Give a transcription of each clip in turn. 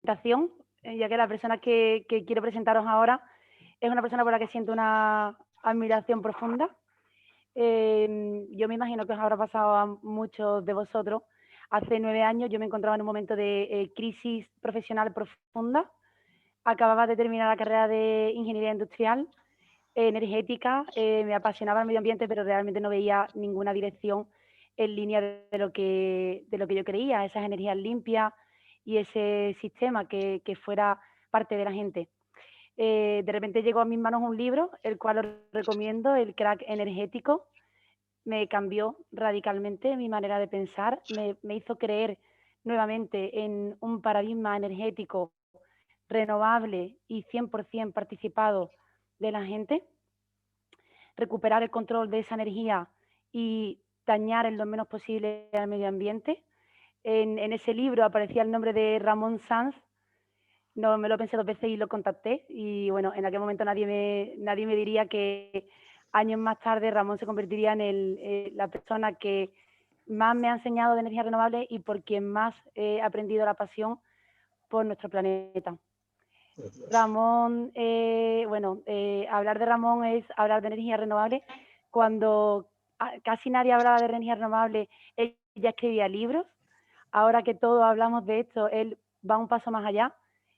presentación, ya que la persona que quiero presentaros ahora es una persona por la que siento una admiración profunda. Yo me imagino que os habrá pasado a muchos de vosotros. Hace 9 años yo me encontraba en un momento de crisis profesional profunda. Acababa de terminar la carrera de ingeniería industrial, energética, me apasionaba el medio ambiente, pero realmente no veía ninguna dirección en línea de lo que yo creía, esas energías limpias y ese sistema que fuera parte de la gente. De repente llegó a mis manos un libro, el cual os recomiendo, El Crack Energético. Me cambió radicalmente mi manera de pensar, me hizo creer nuevamente en un paradigma energético renovable y 100% participado de la gente, recuperar el control de esa energía y dañar en lo menos posible al medio ambiente. En ese libro aparecía el nombre de Ramón Sanz. No, me lo pensé 2 veces y lo contacté, y bueno, en aquel momento nadie me diría que años más tarde Ramón se convertiría en la persona que más me ha enseñado de energías renovables y por quien más he aprendido la pasión por nuestro planeta. Ramón, hablar de Ramón es hablar de energías renovables. Cuando casi nadie hablaba de energías renovables, él ya escribía libros. Ahora que todos hablamos de esto, él va un paso más allá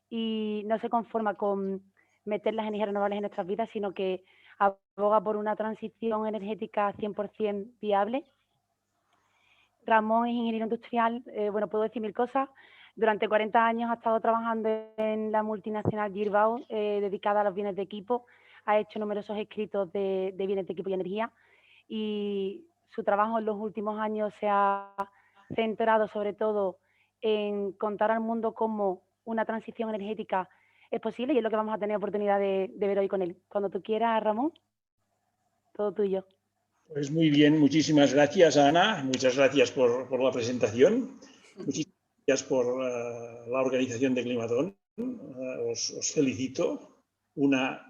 y no se conforma con meter las energías renovables en nuestras vidas, sino que aboga por una transición energética 100% viable. Ramón es ingeniero industrial, puedo decir mil cosas. Durante 40 años ha estado trabajando en la multinacional Girbau, dedicada a los bienes de equipo. Ha hecho numerosos escritos de bienes de equipo y energía, y su trabajo en los últimos años se ha centrado sobre todo en contar al mundo cómo una transición energética es posible, y es lo que vamos a tener oportunidad de ver hoy con él. Cuando tú quieras, Ramón, todo tuyo. Pues muy bien, muchísimas gracias, Ana. Muchas gracias por la presentación. Muchísimas gracias por la organización de Climatón. Os felicito. Una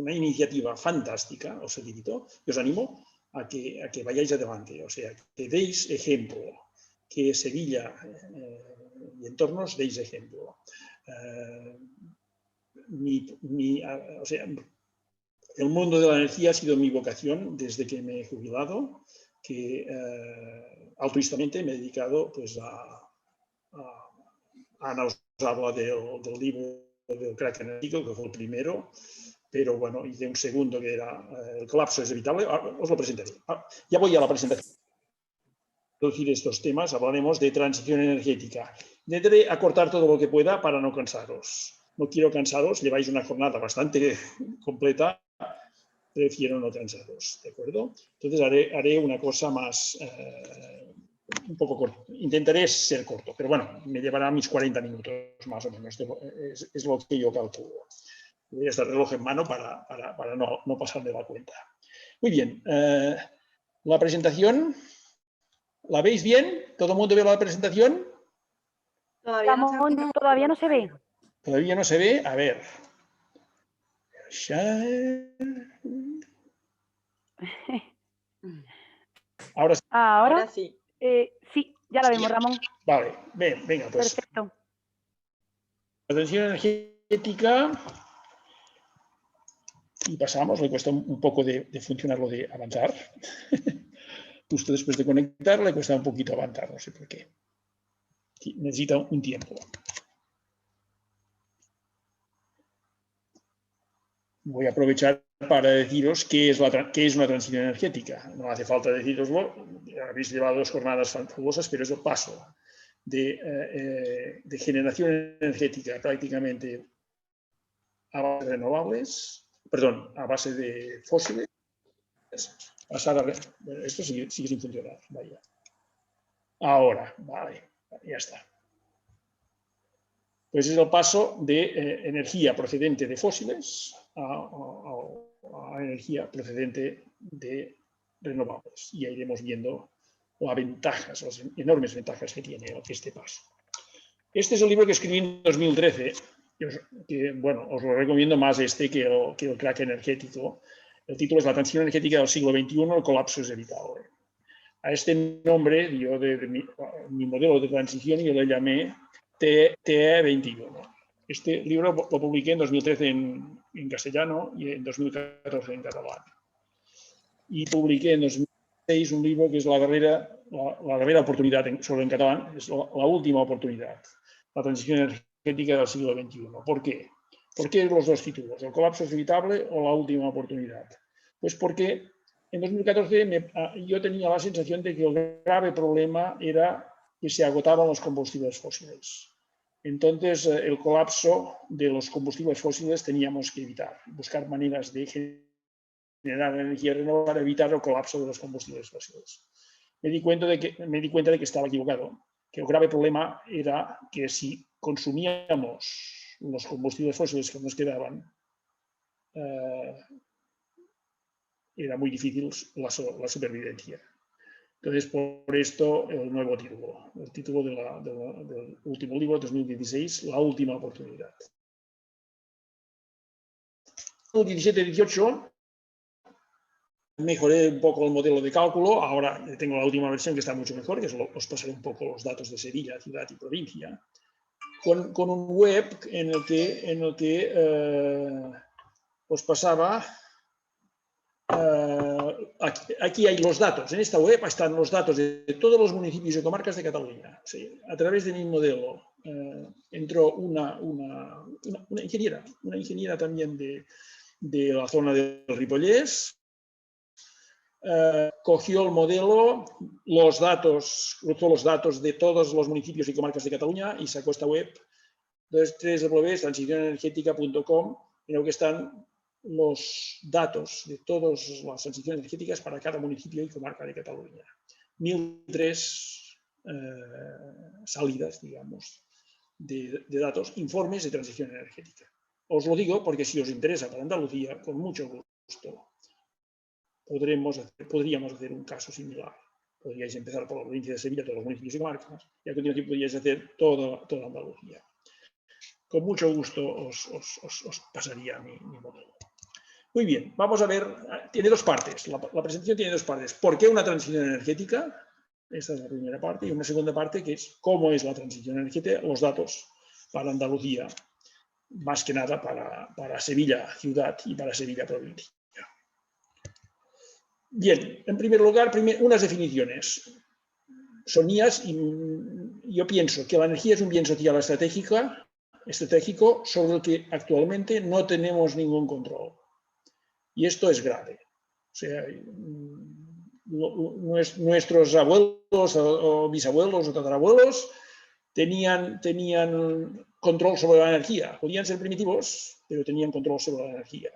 iniciativa fantástica, os felicito. Y os animo a que vayáis adelante. O sea, que deis ejemplo. Que Sevilla y entornos deis ejemplo. El mundo de la energía ha sido mi vocación desde que me he jubilado, que altruistamente me he dedicado pues, Ana os habla del libro del Crack Energético, que fue el primero, pero bueno, hice un segundo que era El colapso es evitable. Os lo presentaré. Ya voy a la presentación. Introducir estos temas, hablaremos de transición energética. Intentaré acortar todo lo que pueda para no cansaros. No quiero cansaros, lleváis una jornada bastante completa. Prefiero no cansaros, ¿de acuerdo? Entonces haré una cosa más, un poco corto. Intentaré ser corto, pero bueno, me llevará mis 40 minutos más o menos. Es lo que yo calculo. Voy a estar reloj en mano para no pasarme la cuenta. Muy bien. La presentación, ¿la veis bien? ¿Todo el mundo ve la presentación? Ramón, todavía no se ve. Todavía no se ve. A ver. Ahora sí. Ahora sí. Sí, ya la vemos, Ramón. Vale, venga, pues. Perfecto. La transición energética. Y pasamos, le cuesta un poco de funcionar lo de avanzar. Justo después de conectar le cuesta un poquito avanzar, no sé por qué. Necesita un tiempo. Voy a aprovechar para deciros qué es una transición energética. No hace falta deciroslo, habéis llevado 2 jornadas fabulosas, pero eso paso de generación energética prácticamente a base de renovables, perdón, a base de fósiles, pasar a... Bueno, esto sigue sin funcionar, vaya. Ahora, vale, ya está. Pues es el paso de energía procedente de fósiles a energía procedente de renovables. Y ahí iremos viendo las ventajas, las enormes ventajas que tiene este paso. Este es el libro que escribí en 2013, que bueno, os lo recomiendo más que el Crack Energético. El título es La transición energética del siglo XXI, el colapso es evitable. A este nombre, yo de mi modelo de transición, yo le llamé TE21. Este libro lo publiqué en 2013 en castellano y en 2014 en catalán. Y publiqué en 2006 un libro que es la verdadera oportunidad, solo en catalán, es la última oportunidad, la transición energética del siglo XXI. ¿Por qué? ¿Por qué los dos títulos? ¿El colapso es evitable o la última oportunidad? Pues porque en 2014 yo tenía la sensación de que el grave problema era que se agotaban los combustibles fósiles. Entonces, el colapso de los combustibles fósiles teníamos que evitar, buscar maneras de generar energía renovable para evitar el colapso de los combustibles fósiles. Me di cuenta de que estaba equivocado, que el grave problema era que si consumíamos los combustibles fósiles que nos quedaban, era muy difícil la supervivencia. Entonces, por esto, el nuevo título, el título del último libro, 2016, La última oportunidad. 17-18 mejoré un poco el modelo de cálculo, ahora tengo la última versión que está mucho mejor, que os pasaré un poco los datos de Sevilla, ciudad y provincia, con un web en el que os pasaba. Aquí hay los datos, en esta web están los datos de todos los municipios y comarcas de Cataluña. Sí, a través de mi modelo entró una ingeniera también de la zona del Ripollès, cogió el modelo, cruzó los datos de todos los municipios y comarcas de Cataluña y sacó esta web, www.transicionenergetica.com, en el que están los datos de todas las transiciones energéticas para cada municipio y comarca de Cataluña. 1003 salidas, digamos, de datos, informes de transición energética. Os lo digo porque si os interesa para Andalucía, con mucho gusto, podríamos hacer un caso similar. Podríais empezar por la provincia de Sevilla, todos los municipios y comarcas, y a continuación podríais hacer toda Andalucía. Con mucho gusto os pasaría mi modelo. Muy bien, vamos a ver, tiene dos partes, la presentación tiene dos partes. ¿Por qué una transición energética? Esta es la primera parte, y una segunda parte que es cómo es la transición energética, los datos para Andalucía, más que nada para Sevilla ciudad y para Sevilla provincia. Bien, en primer lugar, unas definiciones. Son mías y yo pienso que la energía es un bien social estratégico sobre el que actualmente no tenemos ningún control. Y esto es grave. O sea, nuestros abuelos o bisabuelos o tatarabuelos tenían control sobre la energía. Podían ser primitivos, pero tenían control sobre la energía.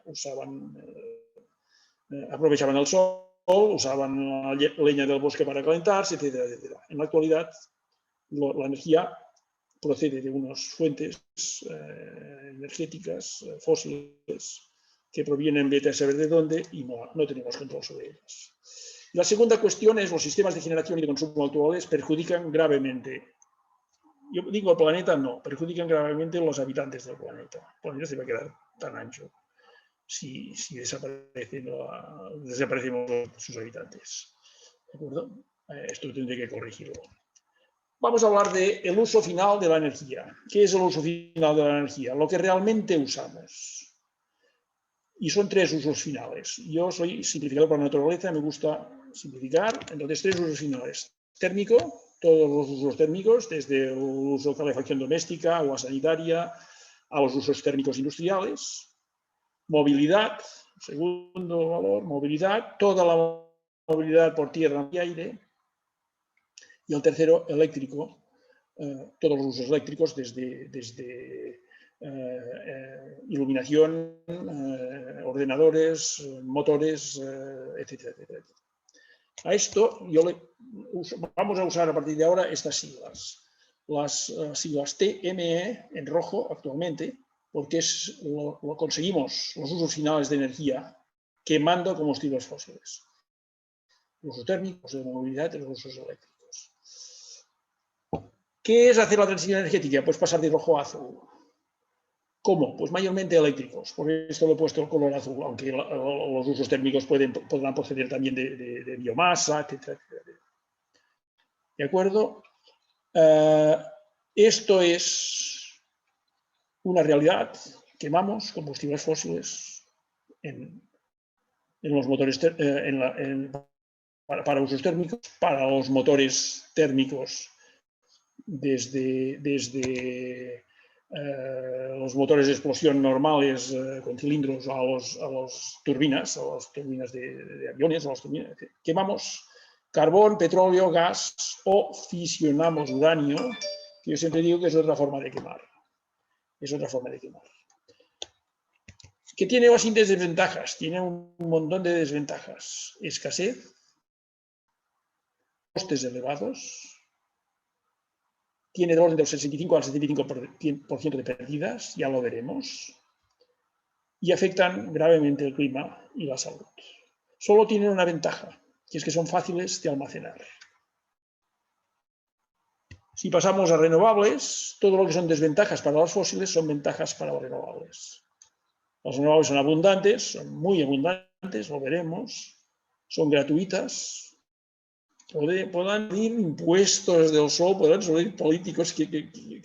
Aprovechaban el sol, usaban la leña del bosque para calentarse, etcétera, etcétera. En la actualidad, la energía procede de unas fuentes energéticas fósiles que provienen de saber de dónde y no tenemos control sobre ellas. La segunda cuestión es los sistemas de generación y de consumo actuales perjudican gravemente. Yo digo el planeta, no, perjudican gravemente los habitantes del planeta. El planeta se va a quedar tan ancho si desaparecemos sus habitantes. ¿De acuerdo? Esto tendré que corregirlo. Vamos a hablar del uso final de la energía. ¿Qué es el uso final de la energía? Lo que realmente usamos. Y son tres usos finales. Yo soy simplificador por naturaleza, me gusta simplificar. Entonces, tres usos finales. Térmico, todos los usos térmicos, desde el uso de calefacción doméstica, agua sanitaria, a los usos térmicos industriales. Movilidad, segundo valor, movilidad, toda la movilidad por tierra y aire. Y el tercero, eléctrico, todos los usos eléctricos desde iluminación, ordenadores, motores, etcétera, etcétera. A esto vamos a usar a partir de ahora estas siglas. Las siglas TME en rojo actualmente, porque lo conseguimos los usos finales de energía quemando combustibles fósiles. Los usos térmicos, de movilidad y los usos eléctricos. ¿Qué es hacer la transición energética? Pues pasar de rojo a azul. ¿Cómo? Pues mayormente eléctricos. Por esto le he puesto el color azul, aunque los usos térmicos podrán proceder también de biomasa, etcétera, etcétera. ¿De acuerdo? Esto es una realidad. Quemamos combustibles fósiles en los motores para usos térmicos, para los motores térmicos desde los motores de explosión normales con cilindros a las turbinas de aviones, quemamos carbón, petróleo, gas o fisionamos uranio, que yo siempre digo que es otra forma de quemar. Es otra forma de quemar. Que tiene bastantes desventajas, tiene un montón de desventajas. Escasez, costes elevados, tiene del orden del 65 al 75% de pérdidas, ya lo veremos, y afectan gravemente el clima y la salud. Solo tienen una ventaja, que es que son fáciles de almacenar. Si pasamos a renovables, todo lo que son desventajas para los fósiles son ventajas para los renovables. Las renovables son abundantes, son muy abundantes, lo veremos, son gratuitas. Puedan ir impuestos del sol, puedan salir políticos que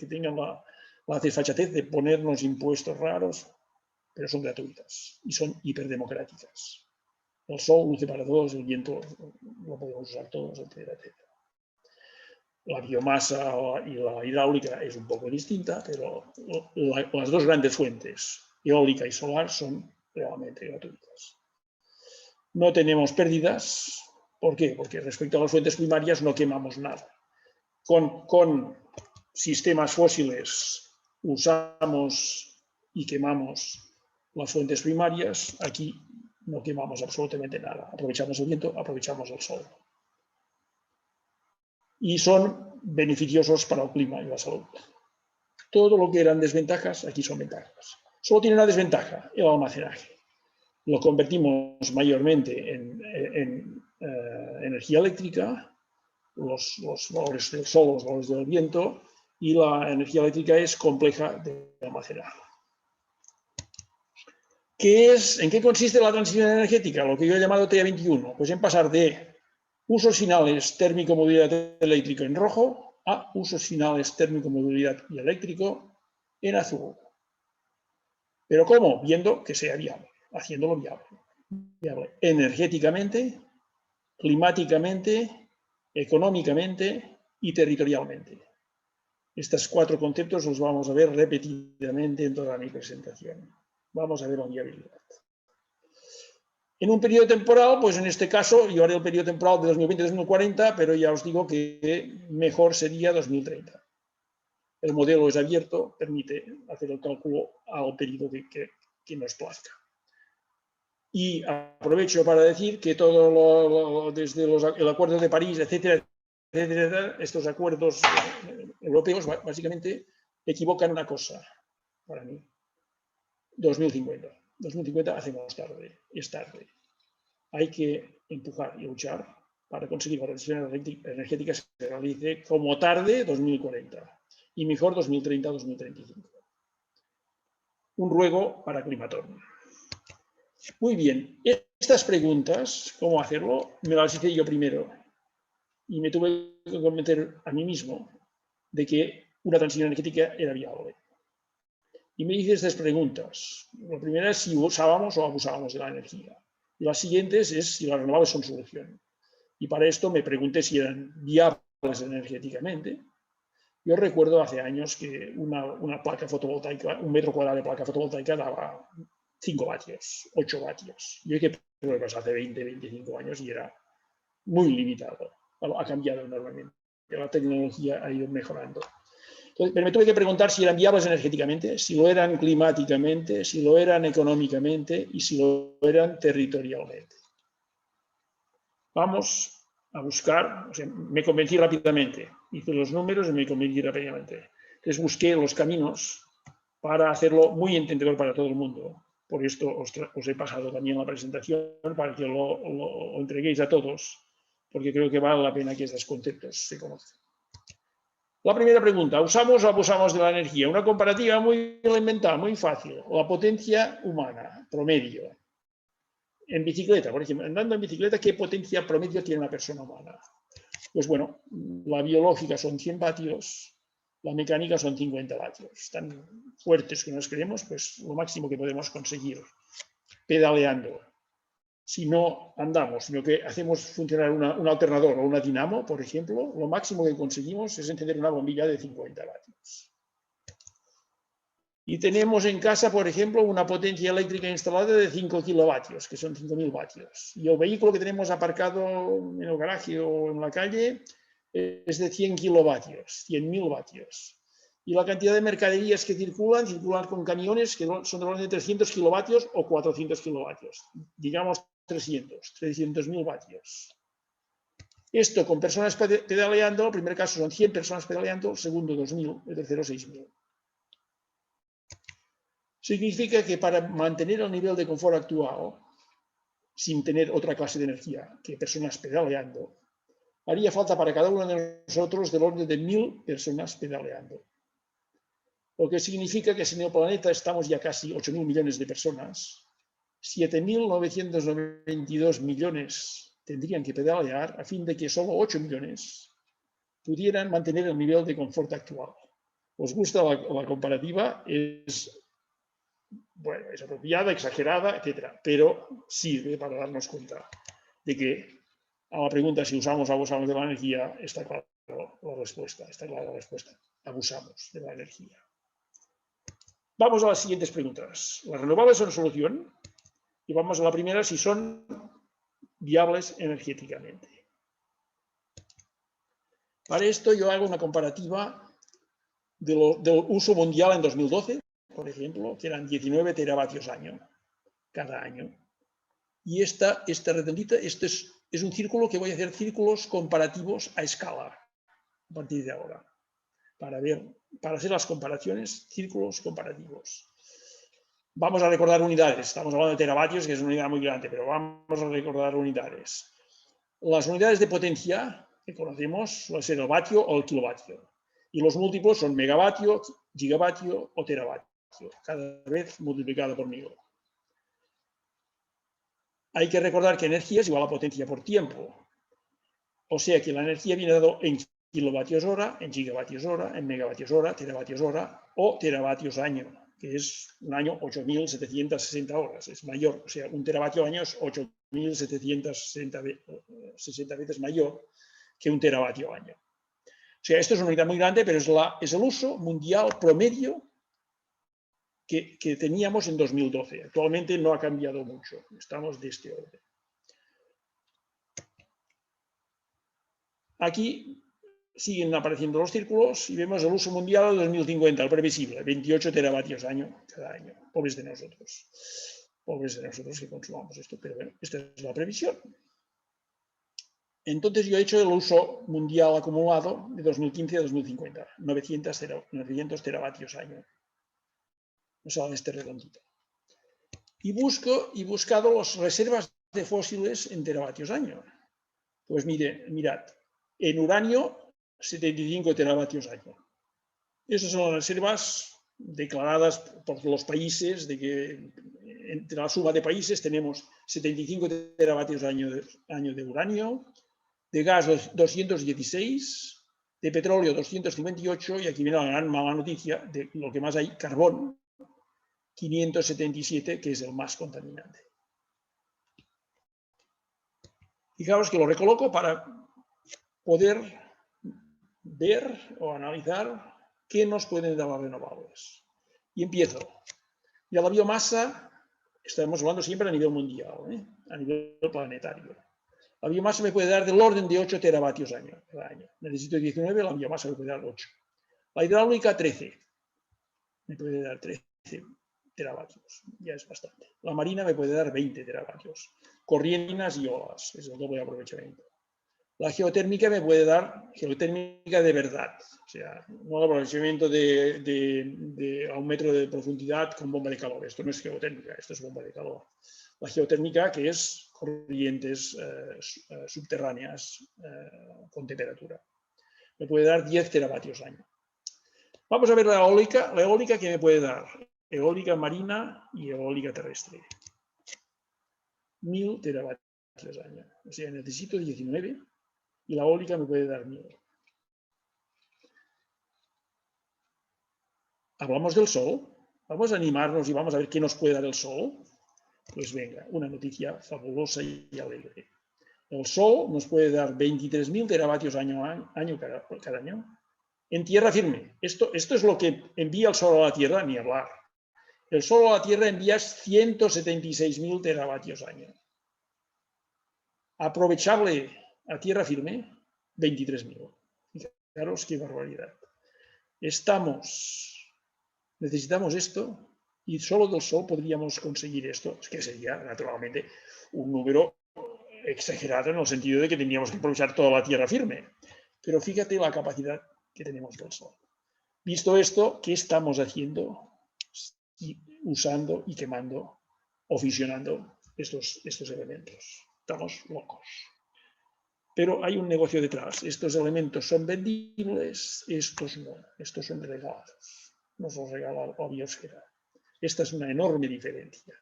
tengan la desfachatez de ponernos impuestos raros, pero son gratuitas y son hiperdemocráticas. El sol luce para todos, el viento lo podemos usar todos, etcétera, etcétera. La biomasa y la hidráulica es un poco distinta, pero las dos grandes fuentes, eólica y solar, son realmente gratuitas. No tenemos pérdidas. ¿Por qué? Porque respecto a las fuentes primarias no quemamos nada. Con sistemas fósiles usamos y quemamos las fuentes primarias. Aquí no quemamos absolutamente nada. Aprovechamos el viento, aprovechamos el sol. Y son beneficiosos para el clima y la salud. Todo lo que eran desventajas, aquí son ventajas. Solo tiene una desventaja, el almacenaje. Lo convertimos mayormente en energía eléctrica, los valores del sol, los valores del viento, y la energía eléctrica es compleja de almacenar. ¿En qué consiste la transición energética? Lo que yo he llamado TEA21, pues en pasar de usos finales térmico-movilidad eléctrico en rojo a usos finales térmico-movilidad y eléctrico en azul. ¿Pero cómo? Viendo que sea viable, haciéndolo viable energéticamente, climáticamente, económicamente y territorialmente. Estos 4 conceptos los vamos a ver repetidamente en toda mi presentación. Vamos a ver la viabilidad. En un periodo temporal, pues en este caso, yo haré el periodo temporal de 2020 a 2040, pero ya os digo que mejor sería 2030. El modelo es abierto, permite hacer el cálculo al periodo que nos plazca. Y aprovecho para decir que todo desde el Acuerdo de París, etcétera, estos acuerdos europeos básicamente equivocan una cosa para mí. 2050. 2050 hacemos tarde, es tarde. Hay que empujar y luchar para conseguir que la transición energética se realice como tarde 2040 y mejor 2030-2035. Un ruego para Climatón. Muy bien, estas preguntas, ¿cómo hacerlo? Me las hice yo primero y me tuve que convencer a mí mismo de que una transición energética era viable. Y me hice estas preguntas. La primera es si usábamos o abusábamos de la energía. Y las siguientes es si las renovables son solución. Y para esto me pregunté si eran viables energéticamente. Yo recuerdo hace años que una placa fotovoltaica, un metro cuadrado de placa fotovoltaica daba 5 vatios, 8 vatios. Yo hice pruebas hace 20, 25 años y era muy limitado. Ha cambiado enormemente. La tecnología ha ido mejorando. Entonces, pero me tuve que preguntar si eran viables energéticamente, si lo eran climáticamente, si lo eran económicamente y si lo eran territorialmente. Vamos a buscar, o sea, me convencí rápidamente, hice los números y me convencí rápidamente. Entonces busqué los caminos para hacerlo muy entendedor para todo el mundo. Por esto os he pasado también la presentación para que lo entreguéis a todos, porque creo que vale la pena que estos conceptos se conozcan. La primera pregunta, ¿usamos o abusamos de la energía? Una comparativa muy elemental, muy fácil. La potencia humana, promedio. En bicicleta, por ejemplo, andando en bicicleta, ¿qué potencia promedio tiene una persona humana? Pues bueno, la biológica son 100 vatios, La mecánica son 50 vatios. Tan fuertes que nos creemos, pues lo máximo que podemos conseguir pedaleando. Si no andamos, sino que hacemos funcionar un alternador o una dinamo, por ejemplo, lo máximo que conseguimos es encender una bombilla de 50 vatios. Y tenemos en casa, por ejemplo, una potencia eléctrica instalada de 5 kilovatios, que son 5.000 vatios. Y el vehículo que tenemos aparcado en el garaje o en la calle es de 100 kilovatios, 100.000 vatios. Y la cantidad de mercaderías que circulan con camiones que son de orden de 300 kilovatios o 400 kilovatios. Digamos 300.000 vatios. Esto con personas pedaleando, el primer caso son 100 personas pedaleando, el segundo 2.000, el tercero 6.000. Significa que para mantener el nivel de confort actual, sin tener otra clase de energía que personas pedaleando, haría falta para cada uno de nosotros del orden de 1.000 personas pedaleando. Lo que significa que si en el planeta estamos ya casi 8.000 millones de personas, 7.992 millones tendrían que pedalear a fin de que solo 8 millones pudieran mantener el nivel de confort actual. ¿Os gusta la comparativa? Bueno, es apropiada, exagerada, etc. Pero sirve para darnos cuenta de que a la pregunta si usamos o abusamos de la energía está clara la respuesta. Está clara la respuesta. Abusamos de la energía. Vamos a las siguientes preguntas. ¿Las renovables son solución? Y vamos a la primera, si son viables energéticamente. Para esto yo hago una comparativa del uso mundial en 2012, por ejemplo, que eran 19 teravatios año, cada año. Y esta redondita, este es un círculo que voy a hacer círculos comparativos a escala a partir de ahora, para hacer las comparaciones, círculos comparativos. Vamos a recordar unidades. Estamos hablando de teravatios, que es una unidad muy grande, pero vamos a recordar unidades. Las unidades de potencia que conocemos suelen ser el vatio o el kilovatio. Y los múltiplos son megavatio, gigavatio o teravatio, cada vez multiplicado por 1.000. Hay que recordar que energía es igual a potencia por tiempo. O sea que la energía viene dado en kilovatios hora, en gigavatios hora, en megavatios hora, teravatios hora o teravatios año, que es un año 8.760 horas. Es mayor, o sea, un teravatio año es 8.760 veces mayor que un teravatio año. O sea, esto es una unidad muy grande, pero es el uso mundial promedio que teníamos en 2012. Actualmente no ha cambiado mucho. Estamos de este orden. Aquí siguen apareciendo los círculos y vemos el uso mundial de 2050, el previsible, 28 teravatios año cada año. Pobres de nosotros. Pobres de nosotros que consumamos esto, pero bueno, esta es la previsión. Entonces yo he hecho el uso mundial acumulado de 2015 a 2050, 900 teravatios año. O sea, este redondito. Y he buscado las reservas de fósiles en teravatios año. Pues mirad, en uranio 75 teravatios año. Esas son las reservas declaradas por los países, de que entre la suma de países tenemos 75 teravatios año de uranio, de gas 216, de petróleo 258 y aquí viene la gran mala noticia de lo que más hay, carbón 577, que es el más contaminante. Fijaos que lo recoloco para poder ver o analizar qué nos pueden dar las renovables. Y empiezo. Y a la biomasa, estamos hablando siempre a nivel mundial, a nivel planetario. La biomasa me puede dar del orden de 8 teravatios cada año. Necesito 19, la biomasa me puede dar 8. La hidráulica, 13. Me puede dar 13 teravatios, ya es bastante. La marina me puede dar 20 teravatios. Corrientes y olas, es el doble aprovechamiento. La geotérmica me puede dar geotérmica de verdad, o sea, no el aprovechamiento a 1 metro de profundidad con bomba de calor. Esto no es geotérmica, esto es bomba de calor. La geotérmica, que es corrientes subterráneas con temperatura. Me puede dar 10 teravatios año. Vamos a ver la eólica. La eólica, ¿qué me puede dar? Eólica marina y eólica terrestre. 1.000 teravatios año. O sea, necesito 19 y la eólica me puede dar 1.000. hablamos del sol. Vamos a animarnos y vamos a ver qué nos puede dar el sol. Pues venga, una noticia fabulosa y alegre. El sol nos puede dar 23.000 teravatios cada año en tierra firme. Esto es lo que envía el sol a la Tierra, ni hablar. El sol a la Tierra envía 176.000 teravatios año. Aprovechable a tierra firme, 23.000. Fijaros qué barbaridad. Necesitamos esto y solo del sol podríamos conseguir esto, que sería naturalmente un número exagerado en el sentido de que tendríamos que aprovechar toda la tierra firme. Pero fíjate la capacidad que tenemos del sol. Visto esto, ¿qué estamos haciendo? Usando y quemando o fisionando estos elementos. Estamos locos. Pero hay un negocio detrás. Estos elementos son vendibles, estos no. Estos son regalados. Nos los regala la biosfera. Esta es una enorme diferencia.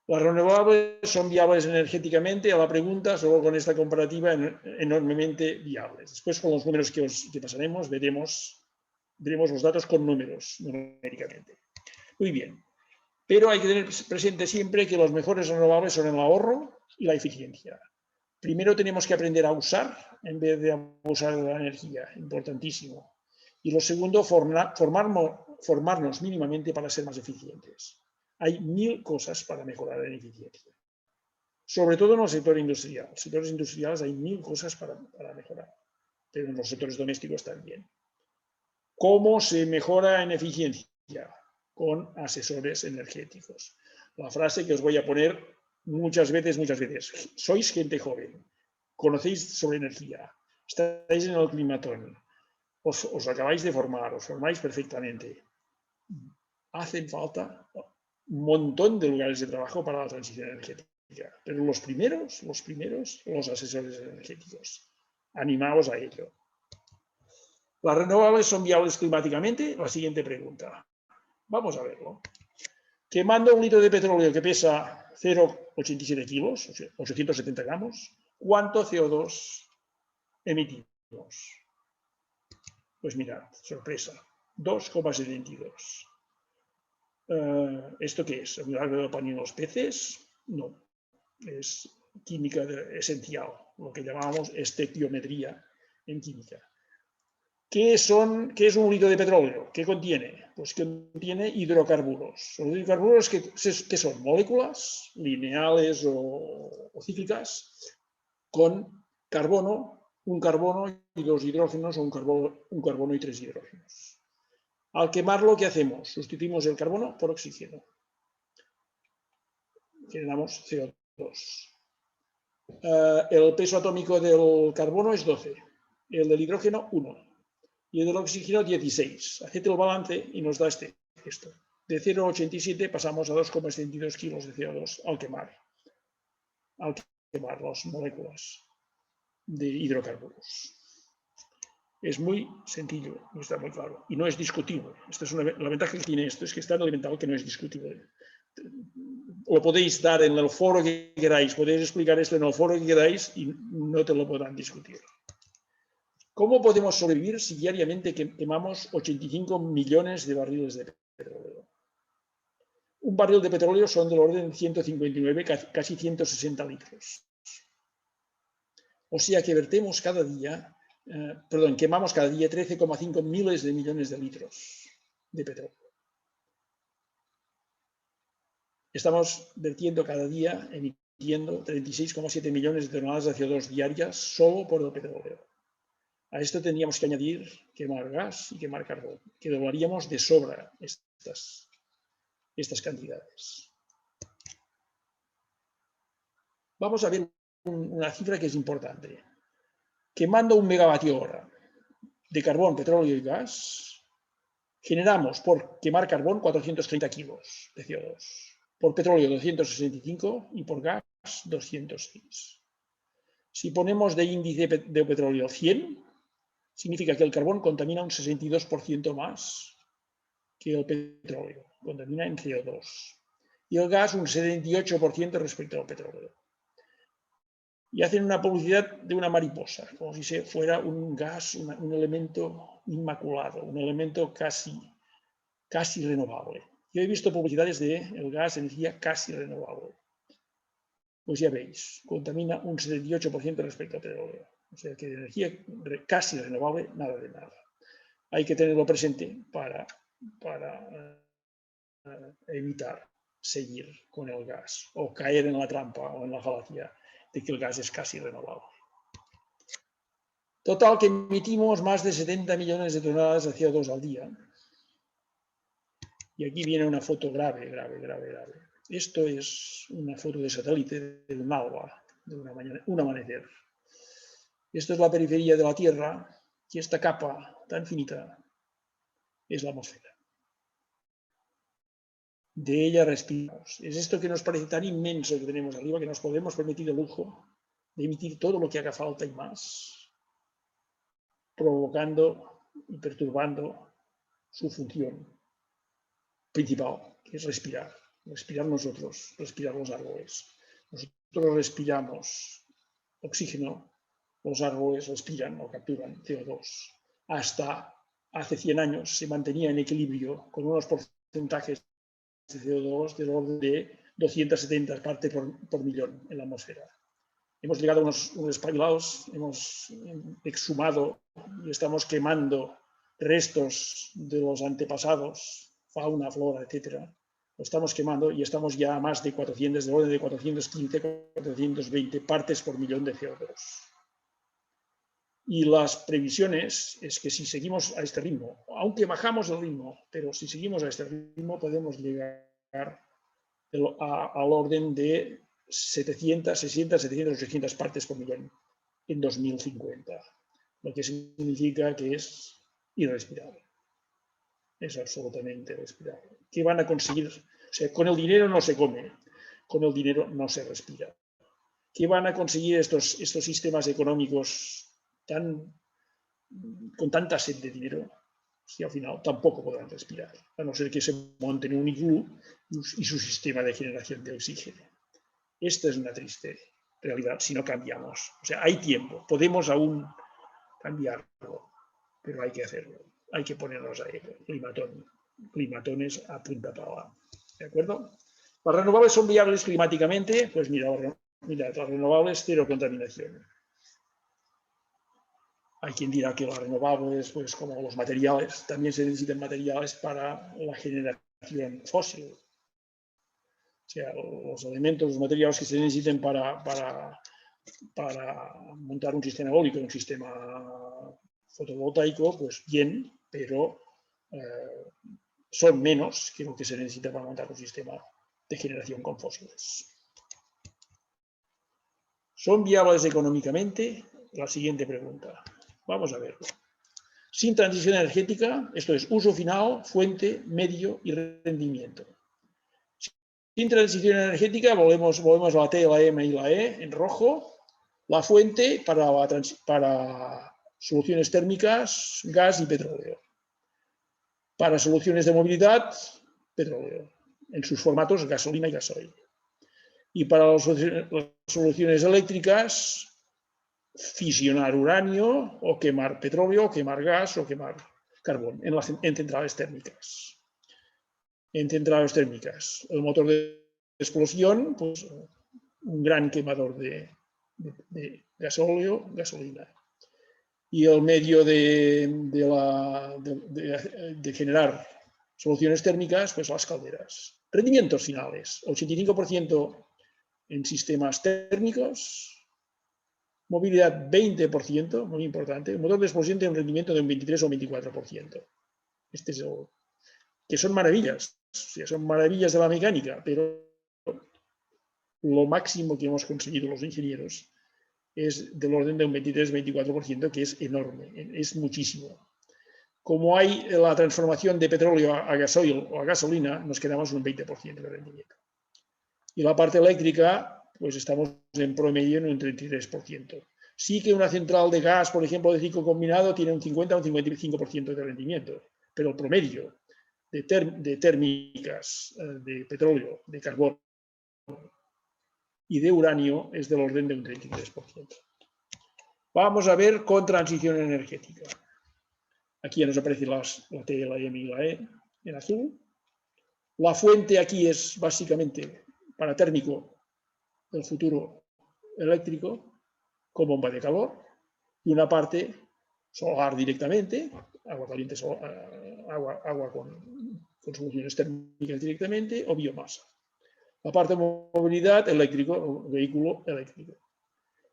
Las renovables son viables energéticamente. A la pregunta, solo con esta comparativa, enormemente viables. Después, con los números que pasaremos, veremos los datos con números, numéricamente. Muy bien. Pero hay que tener presente siempre que los mejores renovables son el ahorro y la eficiencia. Primero tenemos que aprender a usar en vez de abusar de la energía, importantísimo. Y lo segundo, formarnos mínimamente para ser más eficientes. Hay 1000 cosas para mejorar en eficiencia. Sobre todo en el sector industrial. En los sectores industriales hay 1000 cosas para mejorar, pero en los sectores domésticos también. ¿Cómo se mejora en eficiencia? Con asesores energéticos. La frase que os voy a poner muchas veces. Sois gente joven, conocéis sobre energía, estáis en el climatón, os acabáis de formar, os formáis perfectamente. Hacen falta un montón de lugares de trabajo para la transición energética. Pero los primeros, los asesores energéticos. Animaos a ello. ¿Las renovables son viables climáticamente? La siguiente pregunta. Vamos a verlo. Quemando un litro de petróleo que pesa 0,87 kilos, 870 gramos, ¿cuánto CO2 emitimos? Pues mirad, sorpresa, 2,72. ¿Esto qué es? ¿El milagro del pan y los peces? No, es química esencial, lo que llamamos estequiometría en química. ¿Qué es un litro de petróleo? ¿Qué contiene? Pues contiene hidrocarburos. Los hidrocarburos, ¿qué son? Moléculas lineales o cíclicas con carbono, un carbono y 2 hidrógenos o un carbono y 3 hidrógenos. Al quemarlo, ¿qué hacemos? Sustituimos el carbono por oxígeno. Generamos CO2. El peso atómico del carbono es 12, el del hidrógeno 1. Y el del oxígeno 16. Haced el balance y nos da esto. De 0,87 pasamos a 2,72 kilos de CO2 al quemar las moléculas de hidrocarburos. Es muy sencillo, no está muy claro. Y no es discutible. La ventaja que tiene esto es que está alimentado que no es discutible. Lo podéis dar en el foro que queráis, podéis explicar esto en el foro que queráis y no te lo podrán discutir. ¿Cómo podemos sobrevivir si diariamente quemamos 85 millones de barriles de petróleo? Un barril de petróleo son del orden de 159, casi 160 litros. O sea que quemamos cada día 13,5 miles de millones de litros de petróleo. Estamos vertiendo cada día, emitiendo 36,7 millones de toneladas de CO2 diarias solo por el petróleo. A esto tendríamos que añadir quemar gas y quemar carbón, que doblaríamos de sobra estas cantidades. Vamos a ver una cifra que es importante. Quemando 1 megavatio hora de carbón, petróleo y gas, generamos por quemar carbón 430 kilos de CO2, por petróleo 265 y por gas 206. Si ponemos de índice de petróleo 100, significa que el carbón contamina un 62% más que el petróleo, contamina en CO2. Y el gas un 78% respecto al petróleo. y hacen una publicidad de una mariposa, como si fuera un gas, un elemento inmaculado, un elemento casi renovable. Yo he visto publicidades del gas de energía casi renovable. Pues ya veis, contamina un 78% respecto al petróleo. O sea que de energía casi renovable, nada de nada. Hay que tenerlo presente para evitar seguir con el gas o caer en la trampa o en la falacia de que el gas es casi renovable. Total, que emitimos más de 70 millones de toneladas de CO2 al día. Y aquí viene una foto grave. Esto es una foto de satélite de un alba, de un amanecer. Esto es la periferia de la Tierra y esta capa tan finita es la atmósfera. De ella respiramos. Es esto que nos parece tan inmenso que tenemos arriba que nos podemos permitir el lujo de emitir todo lo que haga falta y más, provocando y perturbando su función principal, que es respirar. Respirar nosotros, respirar los árboles. Nosotros respiramos oxígeno, los árboles respiran o capturan CO2. Hasta hace 100 años se mantenía en equilibrio con unos porcentajes de CO2 del orden de 270 partes por millón en la atmósfera. Hemos llegado a unos espabilados, hemos exhumado y estamos quemando restos de los antepasados, fauna, flora, etcétera. Lo estamos quemando y estamos ya a más de 400, del orden de 415, 420 partes por millón de CO2. Y las previsiones es que si seguimos a este ritmo, aunque bajamos el ritmo, pero si seguimos a este ritmo podemos llegar al orden de 700, 600, 700, 800 partes por millón en 2050, lo que significa que es irrespirable. Es absolutamente irrespirable. ¿Qué van a conseguir? O sea, con el dinero no se come, con el dinero no se respira. ¿Qué van a conseguir estos sistemas económicos con tanta sed de dinero? Si al final tampoco podrán respirar, a no ser que se monten un iglú y su sistema de generación de oxígeno. Esta es una triste realidad si no cambiamos. O sea, hay tiempo, podemos aún cambiarlo, pero hay que hacerlo, hay que ponernos a ello. Climatones a punta pala. ¿De acuerdo? ¿Las renovables son viables climáticamente? Pues mira, las renovables, cero contaminación. Hay quien dirá que las renovables, pues como los materiales, también se necesitan materiales para la generación fósil. O sea, los elementos, los materiales que se necesiten para montar un sistema eólico, un sistema fotovoltaico, pues bien, pero son menos que lo que se necesita para montar un sistema de generación con fósiles. ¿Son viables económicamente? La siguiente pregunta. Vamos a verlo. Sin transición energética, esto es uso final, fuente, medio y rendimiento. Sin transición energética, volvemos a la T, la M y la E en rojo. La fuente para soluciones térmicas, gas y petróleo. Para soluciones de movilidad, petróleo, en sus formatos gasolina y gasoil. Y para las soluciones eléctricas, fisionar uranio o quemar petróleo, o quemar gas o quemar carbón en centrales térmicas. En centrales térmicas, el motor de explosión, pues un gran quemador de gasóleo, gasolina. Y el medio de generar soluciones térmicas, pues las calderas. Rendimientos finales, 85% en sistemas térmicos, movilidad 20%, muy importante, el motor de explosión tiene un rendimiento de un 23 o 24%. Este es el que son maravillas, o sea, son maravillas de la mecánica, pero lo máximo que hemos conseguido los ingenieros es del orden de un 23-24%, que es enorme, es muchísimo. Como hay la transformación de petróleo a gasoil o a gasolina, nos quedamos un 20% de rendimiento. Y la parte eléctrica, pues estamos en promedio en un 33%. Sí que una central de gas, por ejemplo, de ciclo combinado, tiene un 50 o un 55% de rendimiento, pero el promedio de térmicas, de petróleo, de carbón, y de uranio es del orden de un 33%. Vamos a ver con transición energética. Aquí ya nos aparecen la T, la M y la E en azul. La fuente aquí es básicamente para térmico el futuro eléctrico con bomba de calor y una parte solar directamente, agua caliente, agua con soluciones térmicas directamente o biomasa. La parte de movilidad, eléctrico, vehículo eléctrico.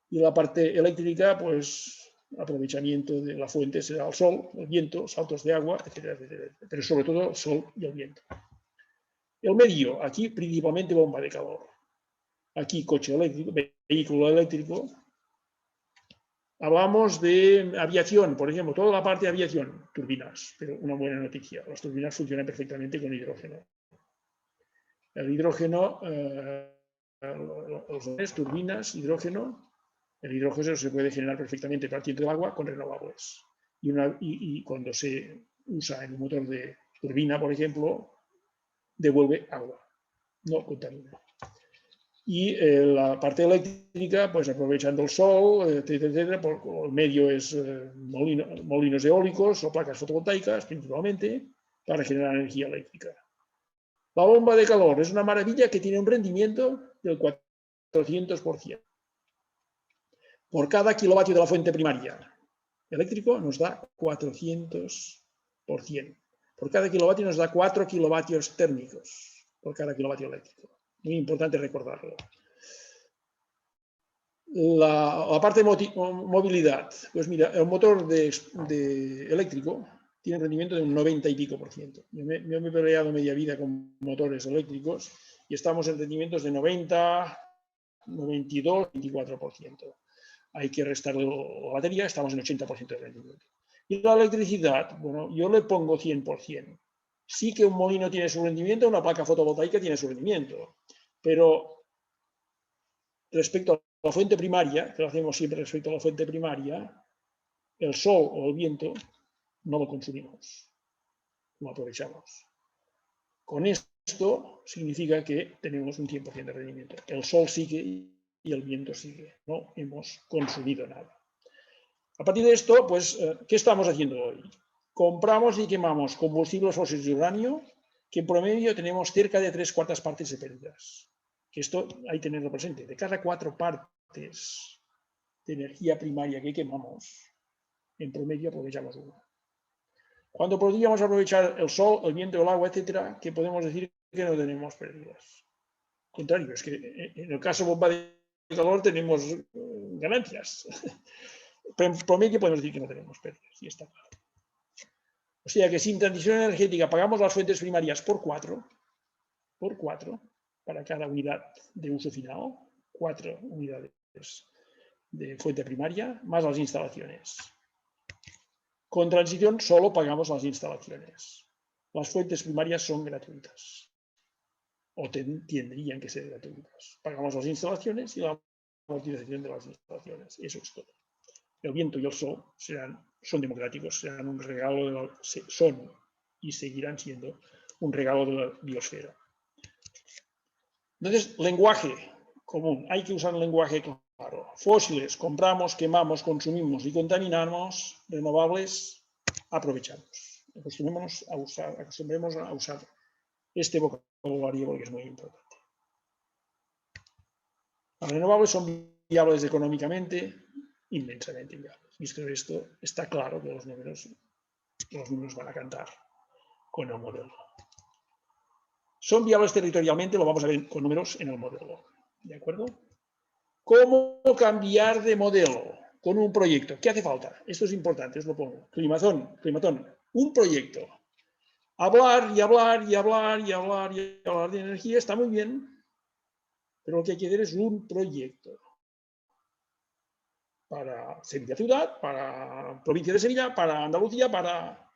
Y la parte eléctrica, pues aprovechamiento de la fuente será el sol, el viento, saltos de agua, etcétera, etcétera. Pero sobre todo el sol y el viento. El medio, aquí principalmente bomba de calor. Aquí coche eléctrico, vehículo eléctrico. Hablamos de aviación, por ejemplo, toda la parte de aviación, turbinas, pero una buena noticia, las turbinas funcionan perfectamente con hidrógeno. El hidrógeno, los turbinas, hidrógeno, el hidrógeno se puede generar perfectamente partiendo del agua con renovables. Y cuando se usa en un motor de turbina, por ejemplo, devuelve agua, no contamina. Y la parte eléctrica, pues aprovechando el sol, etcétera, el medio es molinos eólicos o placas fotovoltaicas, principalmente, para generar energía eléctrica. La bomba de calor es una maravilla que tiene un rendimiento del 400%. Por cada kilovatio de la fuente primaria eléctrico nos da 400%. Por cada kilovatio nos da 4 kilovatios térmicos por cada kilovatio eléctrico. Muy importante recordarlo. La parte de movilidad, pues mira, el motor eléctrico tiene un rendimiento de un 90 y pico por ciento. Yo me he peleado media vida con motores eléctricos y estamos en rendimientos de 90, 92, 24%. Hay que restarle la batería, estamos en 80% de rendimiento. Y la electricidad, bueno, yo le pongo 100%. Sí que un molino tiene su rendimiento, una placa fotovoltaica tiene su rendimiento, pero respecto a la fuente primaria, que lo hacemos siempre respecto a la fuente primaria, el sol o el viento no lo consumimos, lo aprovechamos. Con esto significa que tenemos un 100% de rendimiento. El sol sigue y el viento sigue, no hemos consumido nada. A partir de esto, pues, ¿qué estamos haciendo hoy? Compramos y quemamos combustibles fósiles de uranio, que en promedio tenemos cerca de 3/4 partes de pérdidas. Que esto hay que tenerlo presente. De cada 4 partes de energía primaria que quemamos, en promedio aprovechamos una. Cuando podríamos aprovechar el sol, el viento, el agua, etcétera, que podemos decir que no tenemos pérdidas. Al contrario, es que en el caso bomba de calor tenemos ganancias. Pero en promedio podemos decir que no tenemos pérdidas, y está claro. O sea que sin transición energética pagamos las fuentes primarias por 4, para cada unidad de uso final, 4 unidades de fuente primaria, más las instalaciones. Con transición solo pagamos las instalaciones. Las fuentes primarias son gratuitas, o tendrían que ser gratuitas. Pagamos las instalaciones y la amortización de las instalaciones. Eso es todo. El viento y el sol son democráticos, serán un regalo son y seguirán siendo un regalo de la biosfera. Entonces, lenguaje común. Hay que usar un lenguaje claro. Fósiles, compramos, quemamos, consumimos y contaminamos. Renovables, aprovechamos. Acostumbremos a usar este vocabulario porque es muy importante. Las renovables son viables económicamente, inmensamente viables. Visto esto, está claro que los números van a cantar con el modelo. Son viables territorialmente, lo vamos a ver con números en el modelo. ¿De acuerdo? ¿Cómo cambiar de modelo con un proyecto? ¿Qué hace falta? Esto es importante, os lo pongo. Climatón, un proyecto. Hablar y hablar y hablar y hablar y hablar de energía está muy bien, pero lo que hay que hacer es un proyecto. Para Sevilla ciudad, para provincia de Sevilla, para Andalucía, para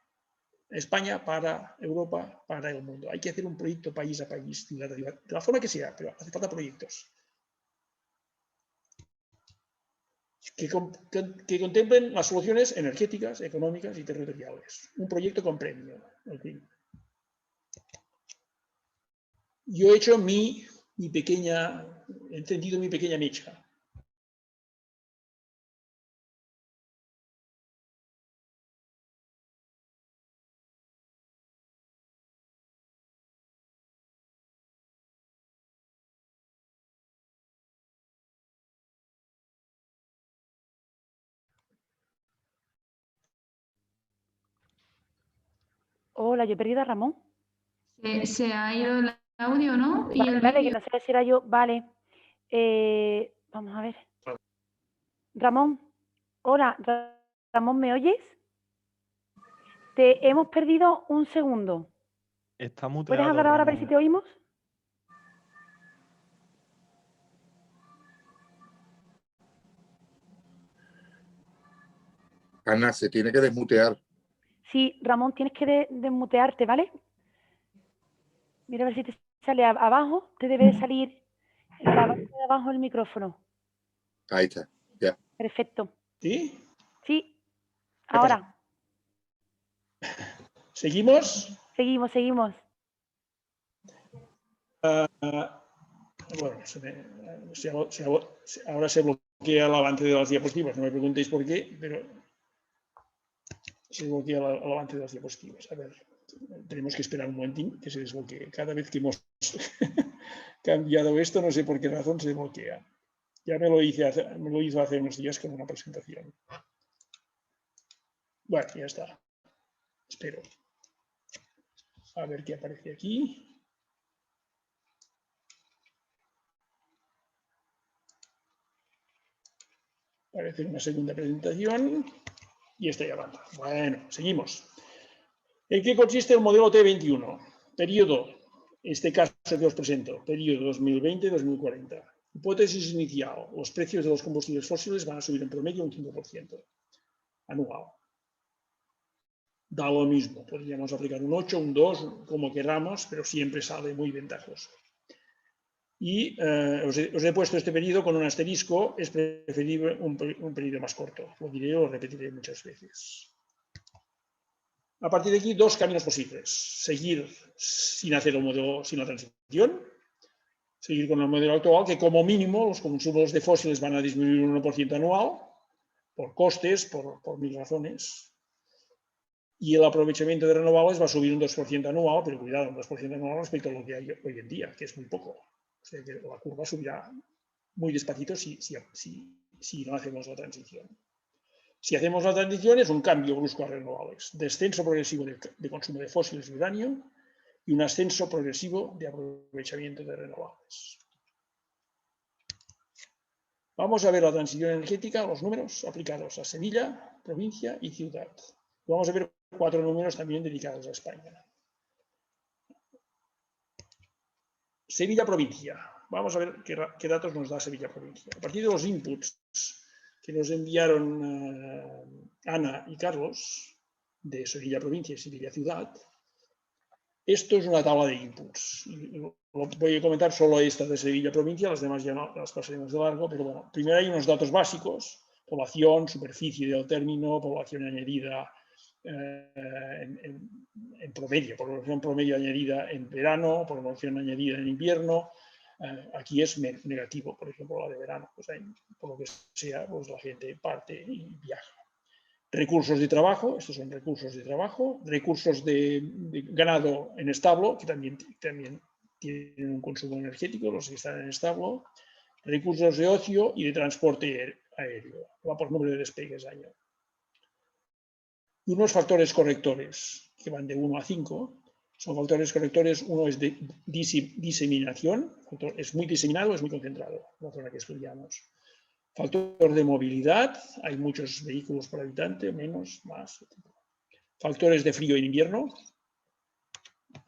España, para Europa, para el mundo. Hay que hacer un proyecto país a país, ciudad a ciudad, de la forma que sea, pero hace falta proyectos que contemplen las soluciones energéticas, económicas y territoriales. Un proyecto con premio. Yo he hecho mi he encendido mi pequeña mecha. Hola, yo he perdido a Ramón. Se ha ido el audio, ¿no? Y el Vale, que vídeo. no sé si era yo. Vale. Vamos a ver. Ramón. Hola, Ramón, ¿me oyes? Te hemos perdido un segundo. Está muteado. ¿Puedes hablar ahora a ver si te oímos? Ana, se tiene que desmutear. Sí, Ramón, tienes que desmutearte, ¿vale? Mira a ver si te sale abajo. Te debe salir en la parte de abajo el micrófono. Ahí está, ya. Perfecto. ¿Sí? Sí, ¿Qué pasa? ahora. ¿Seguimos? Seguimos. Bueno, ahora se bloquea el avance de las diapositivas. No me preguntéis por qué, pero se bloquea el avance de las diapositivas. A ver, tenemos que esperar un momentín que se desbloquee. Cada vez que hemos cambiado esto, no sé por qué razón se bloquea. Ya me lo hizo hace unos días con una presentación. Bueno, ya está. Espero. A ver qué aparece aquí. Aparece una segunda presentación y esta ya va. Bueno, seguimos. ¿En qué consiste el modelo T21? Periodo, en este caso que os presento, periodo 2020-2040. Hipótesis inicial, los precios de los combustibles fósiles van a subir en promedio un 5% anual. Da lo mismo, podríamos aplicar un 8, un 2, como queramos, pero siempre sale muy ventajoso. Y os he puesto este periodo con un asterisco, es preferible un periodo más corto. Lo diré o lo repetiré muchas veces. A partir de aquí, dos caminos posibles. Seguir sin hacer el modelo, sin la transición. Seguir con el modelo actual, que como mínimo los consumos de fósiles van a disminuir un 1% anual, por costes, por mil razones. Y el aprovechamiento de renovables va a subir un 2% anual, pero cuidado, un 2% anual respecto a lo que hay hoy en día, que es muy poco. O sea que la curva subirá muy despacito si no hacemos la transición. Si hacemos la transición es un cambio brusco a renovables, descenso progresivo de consumo de fósiles de uranio y un ascenso progresivo de aprovechamiento de renovables. Vamos a ver la transición energética, los números aplicados a Sevilla, provincia y ciudad. Vamos a ver 4 números también dedicados a España. Sevilla provincia. Vamos a ver qué datos nos da Sevilla provincia. A partir de los inputs que nos enviaron Ana y Carlos de Sevilla provincia y Sevilla ciudad, esto es una tabla de inputs. Voy a comentar solo esta de Sevilla provincia, las demás ya no las pasaremos de largo, pero bueno, primero hay unos datos básicos: población, superficie del término, población añadida en promedio, población promedio añadida en verano, población añadida en invierno. Aquí es negativo, por ejemplo, la de verano, pues ahí, por lo que sea, pues la gente parte y viaja. Recursos de trabajo, estos son recursos de trabajo, recursos de ganado en establo, que también tienen un consumo energético, los que están en establo, recursos de ocio y de transporte aéreo, va por número de despegues año. Y unos factores correctores, que van de 1 a 5, son factores correctores. Uno es de diseminación, es muy diseminado, es muy concentrado, la zona que estudiamos. Factor de movilidad, hay muchos vehículos por habitante, menos, más. Factores de frío en invierno,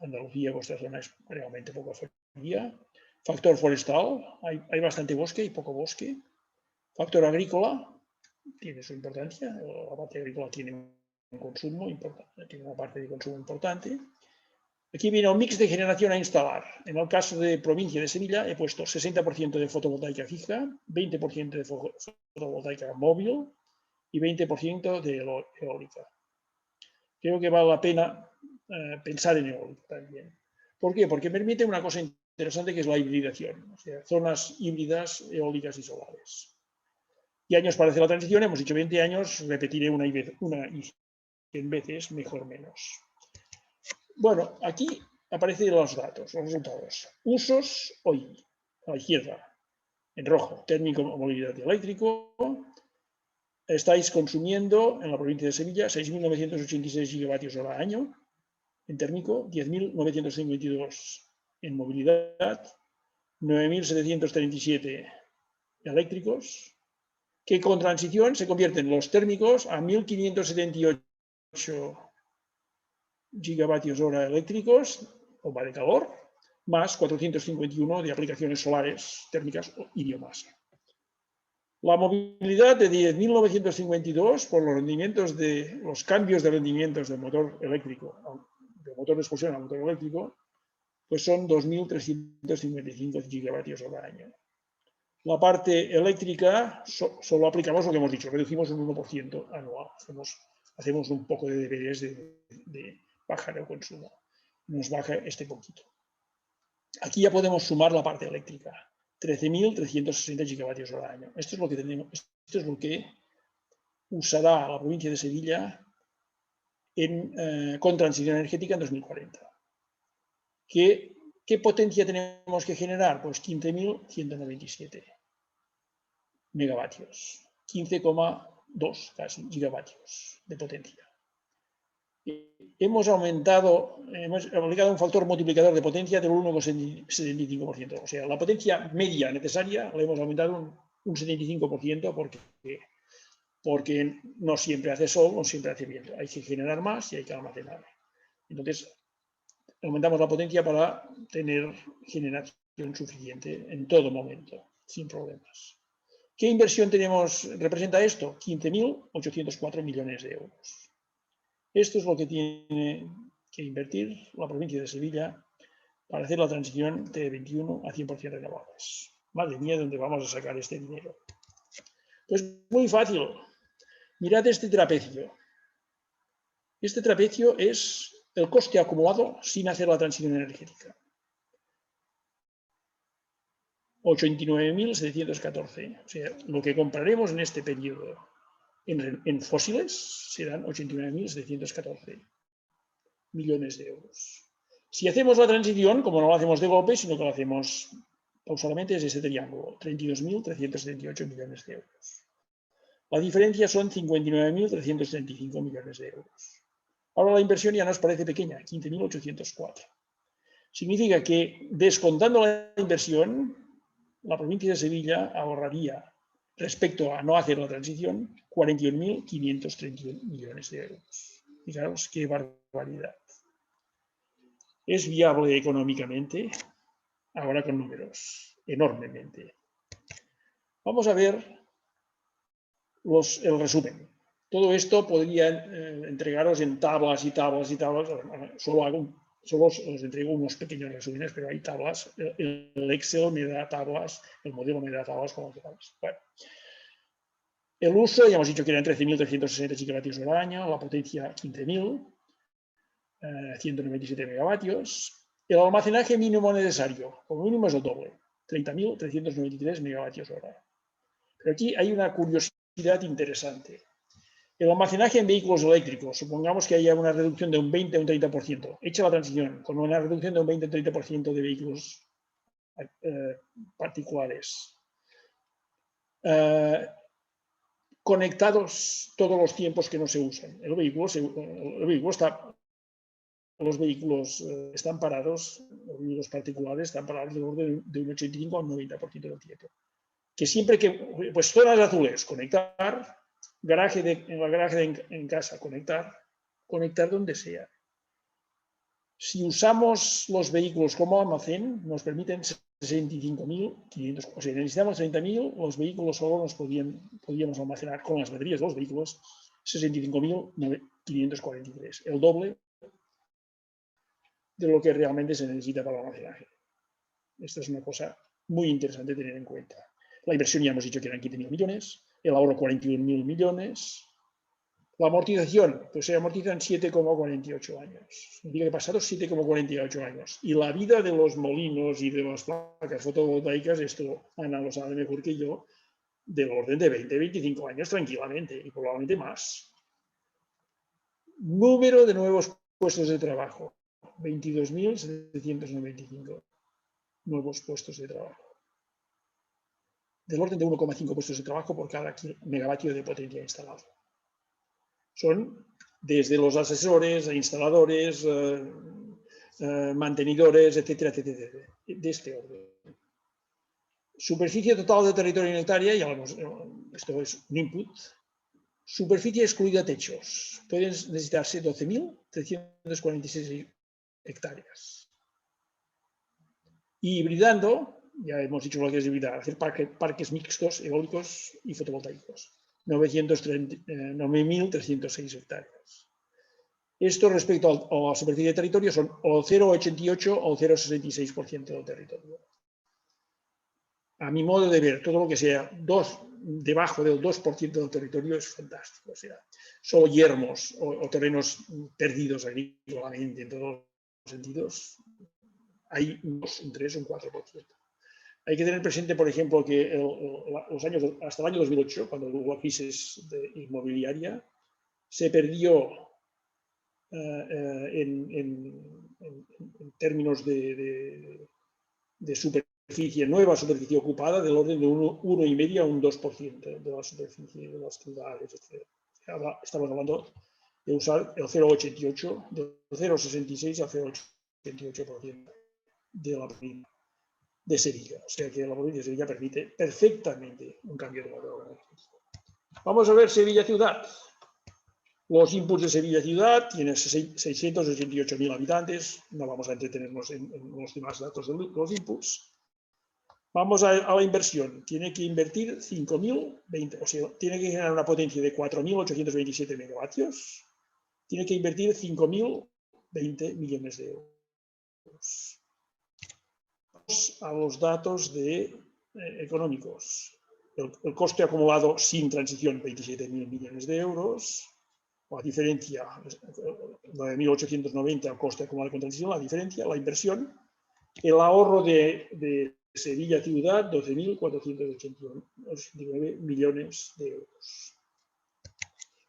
Andalucía, vuestra zona es realmente poco fría. Factor forestal, hay bastante bosque y poco bosque. Factor agrícola, tiene su importancia, la parte agrícola tiene un consumo importante, tiene una parte de consumo importante. Aquí viene un mix de generación a instalar. En el caso de provincia de Sevilla he puesto 60% de fotovoltaica fija, 20% de fotovoltaica móvil y 20% de eólica. Creo que vale la pena pensar en eólica también. ¿Por qué? Porque permite una cosa interesante que es la hibridación, o sea, zonas híbridas eólicas y solares. Y años para hacer la transición, hemos dicho 20 años, repetiré una y 100 veces, mejor menos. Bueno, aquí aparecen los datos, los resultados. Usos hoy, a la izquierda, en rojo, térmico, movilidad y eléctrico. Estáis consumiendo en la provincia de Sevilla 6.986 gigavatios hora año en térmico, 10.952 en movilidad, 9.737 eléctricos, que con transición se convierten los térmicos a 1.578 gigavatios hora eléctricos, bomba de calor, más 451 de aplicaciones solares, térmicas y biomasa. La movilidad de 10.952 por los cambios de rendimientos del motor eléctrico, del motor de expulsión al motor eléctrico, pues son 2.355 gigavatios hora año. La parte eléctrica solo aplicamos lo que hemos dicho, reducimos un 1% anual. Hacemos un poco de deberes de bajar el consumo. Nos baja este poquito. Aquí ya podemos sumar la parte eléctrica. 13.360 gigavatios hora año. Esto es lo que tenemos, esto es lo que usará la provincia de Sevilla con transición energética en 2040. ¿Qué potencia tenemos que generar? Pues 15.197 megavatios, 15,2 casi gigavatios de potencia. Hemos aplicado un factor multiplicador de potencia del 1,75%. O sea, la potencia media necesaria la hemos aumentado un 75% porque no siempre hace sol, no siempre hace viento. Hay que generar más y hay que almacenar. Entonces, aumentamos la potencia para tener generación suficiente en todo momento, sin problemas. ¿Qué inversión representa esto? 15.804 millones de euros. Esto es lo que tiene que invertir la provincia de Sevilla para hacer la transición de 21 a 100% renovables. Madre mía, ¿dónde vamos a sacar este dinero? Pues muy fácil. Mirad este trapecio. Este trapecio es el coste acumulado sin hacer la transición energética. 89.714. O sea, lo que compraremos en este periodo en fósiles serán 89.714 millones de euros. Si hacemos la transición, como no lo hacemos de golpe, sino que lo hacemos pausadamente, es este triángulo, 32.378 millones de euros. La diferencia son 59.335 millones de euros. Ahora la inversión ya nos parece pequeña, 15.804. Significa que, descontando la inversión, la provincia de Sevilla ahorraría, respecto a no hacer la transición, 41.531 millones de euros. Fijaros qué barbaridad. ¿Es viable económicamente? Ahora con números, enormemente. Vamos a ver el resumen. Todo esto podría entregaros en tablas y tablas y tablas. Solo os entrego unos pequeños resúmenes, pero hay tablas. El Excel me da tablas, el modelo me da tablas como queráis. Bueno. El uso, ya hemos dicho que eran 13.360 gigavatios hora año, la potencia 15.197 megavatios. El almacenaje mínimo necesario, como mínimo es el doble, 30.393 megavatios hora. Pero aquí hay una curiosidad interesante. El almacenaje en vehículos eléctricos, supongamos que haya una reducción de un 20 a un 30%, hecha la transición con una reducción de un 20 a un 30% de vehículos particulares, conectados todos los tiempos que no se usan. Los vehículos están parados, los vehículos particulares están parados de orden de un 85 a un 90% del tiempo. Que siempre que, pues zonas azules, conectar, en el garaje en casa, conectar donde sea. Si usamos los vehículos como almacén, nos permiten 65.500, o sea, necesitamos 30.000, los vehículos solo podíamos almacenar con las baterías de los vehículos 65.543, el doble de lo que realmente se necesita para el almacenaje. Esta es una cosa muy interesante tener en cuenta. La inversión ya hemos dicho que eran 15.000 millones, el ahorro 41.000 millones, La amortización, pues se amortiza en 7,48 años. Significa que pasados 7,48 años. Y la vida de los molinos y de las placas fotovoltaicas, esto Ana lo sabe mejor que yo, del orden de 20, 25 años tranquilamente y probablemente más. Número de nuevos puestos de trabajo, 22.795 nuevos puestos de trabajo. Del orden de 1,5 puestos de trabajo por cada megavatio de potencia instalado. Son desde los asesores, instaladores, mantenidores, etcétera, etcétera, de este orden. Superficie total de territorio en hectárea, ya vamos, esto es un input. Superficie excluida techos. Pueden necesitarse 12.346 hectáreas. Y hibridando, ya hemos dicho lo que es hibridar, hacer parques mixtos, eólicos y fotovoltaicos. 9.306 hectáreas. Esto respecto a la superficie de territorio son o 0,88 o 0,66% del territorio. A mi modo de ver, todo lo que sea debajo del 2% del territorio es fantástico. O sea, solo yermos o terrenos perdidos agrícolamente en todos los sentidos, hay un 3, un 4%. Hay que tener presente, por ejemplo, que hasta el año 2008, cuando hubo la crisis inmobiliaria, se perdió en términos de superficie, nueva superficie ocupada, del orden de 1,5 a un 2% de la superficie de las ciudades, etc. Estamos hablando de usar el 0,88, del 0,66 al 0,88% de la provincia de Sevilla. O sea que la provincia de Sevilla permite perfectamente un cambio de valor. Vamos a ver Sevilla ciudad. Los inputs de Sevilla ciudad tienen 688.000 habitantes. No vamos a entretenernos en los demás datos de los inputs. Vamos a la inversión. Tiene que invertir 5.020, o sea, tiene que generar una potencia de 4.827 megavatios. Tiene que invertir 5.020 millones de euros. Vamos a los datos económicos. El coste acumulado sin transición, 27.000 millones de euros. La diferencia, 9.890 al coste acumulado con transición, la diferencia, la inversión. El ahorro de Sevilla ciudad, 12.489 millones de euros.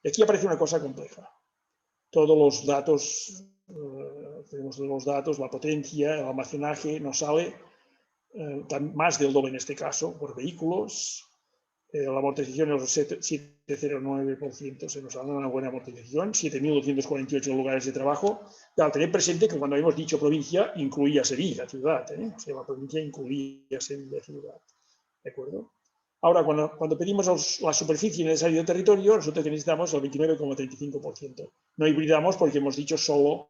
Y aquí aparece una cosa compleja. Todos los datos, tenemos los datos, la potencia, el almacenaje, nos sale más del doble en este caso, por vehículos. La amortización es el 7,09%, se nos ha dado una buena amortización, 7.248 lugares de trabajo. Claro, tener presente que cuando hemos dicho provincia, incluía Sevilla, ciudad, o sea, la provincia incluía Sevilla, ciudad. ¿De acuerdo? Ahora, cuando pedimos la superficie necesaria del territorio, resulta que necesitamos el 29,35%. No hibridamos porque hemos dicho solo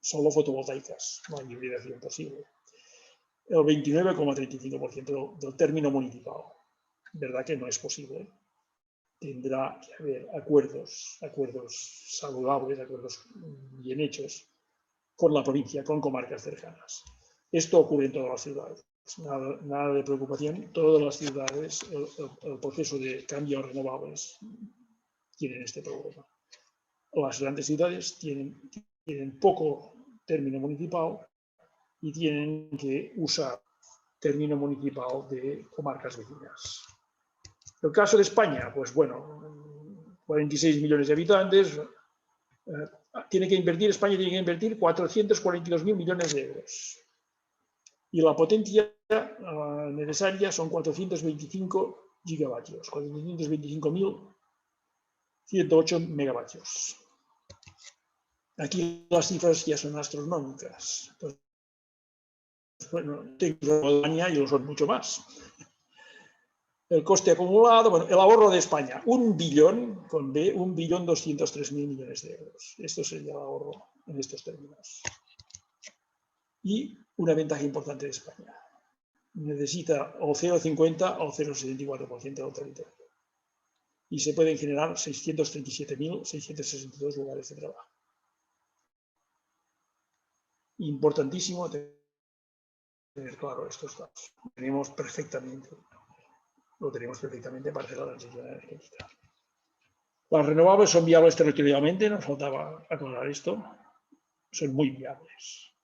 fotovoltaicas, no hay hibridación posible. El 29,35% del término municipal. ¿Verdad que no es posible? Tendrá que haber acuerdos saludables, acuerdos bien hechos con la provincia, con comarcas cercanas. Esto ocurre en todas las ciudades. Nada de preocupación. Todas las ciudades, el proceso de cambio a renovables tienen este problema. Las grandes ciudades tienen poco término municipal y tienen que usar término municipal de comarcas vecinas. El caso de España, pues bueno, 46 millones de habitantes, España tiene que invertir 442.000 millones de euros. Y la potencia necesaria son 425 gigavatios, 425.108 megavatios. Aquí las cifras ya son astronómicas. Pues, bueno, Alemania y lo son mucho más. El coste acumulado, bueno, el ahorro de España, 1 billón, con B, 1.203.000 millones de euros. Esto sería el ahorro en estos términos. Y una ventaja importante de España. Necesita o 0,50 o 0,74% del territorio. Y se pueden generar 637.662 lugares de trabajo. Importantísimo tener claro estos datos. Lo tenemos perfectamente para hacer la transición energética. Las renovables son viables territorialmente, nos faltaba aclarar esto. Son muy viables.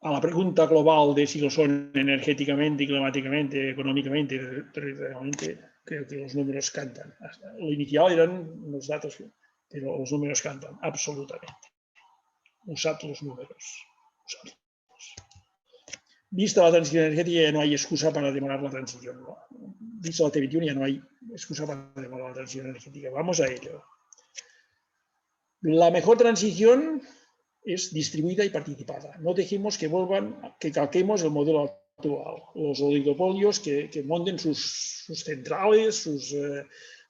A la pregunta global de si lo son energéticamente, climáticamente, económicamente, territorialmente, creo que los números cantan. Lo inicial eran los datos, pero los números cantan, absolutamente. Usad los números. Usadlos. Vista la transición energética, ya no hay excusa para demorar la transición. ¿No? Vista la T21, ya no hay excusa para demorar la transición energética. Vamos a ello. La mejor transición es distribuida y participada. No dejemos que calquemos el modelo actual. Los oligopolios que monten sus centrales, sus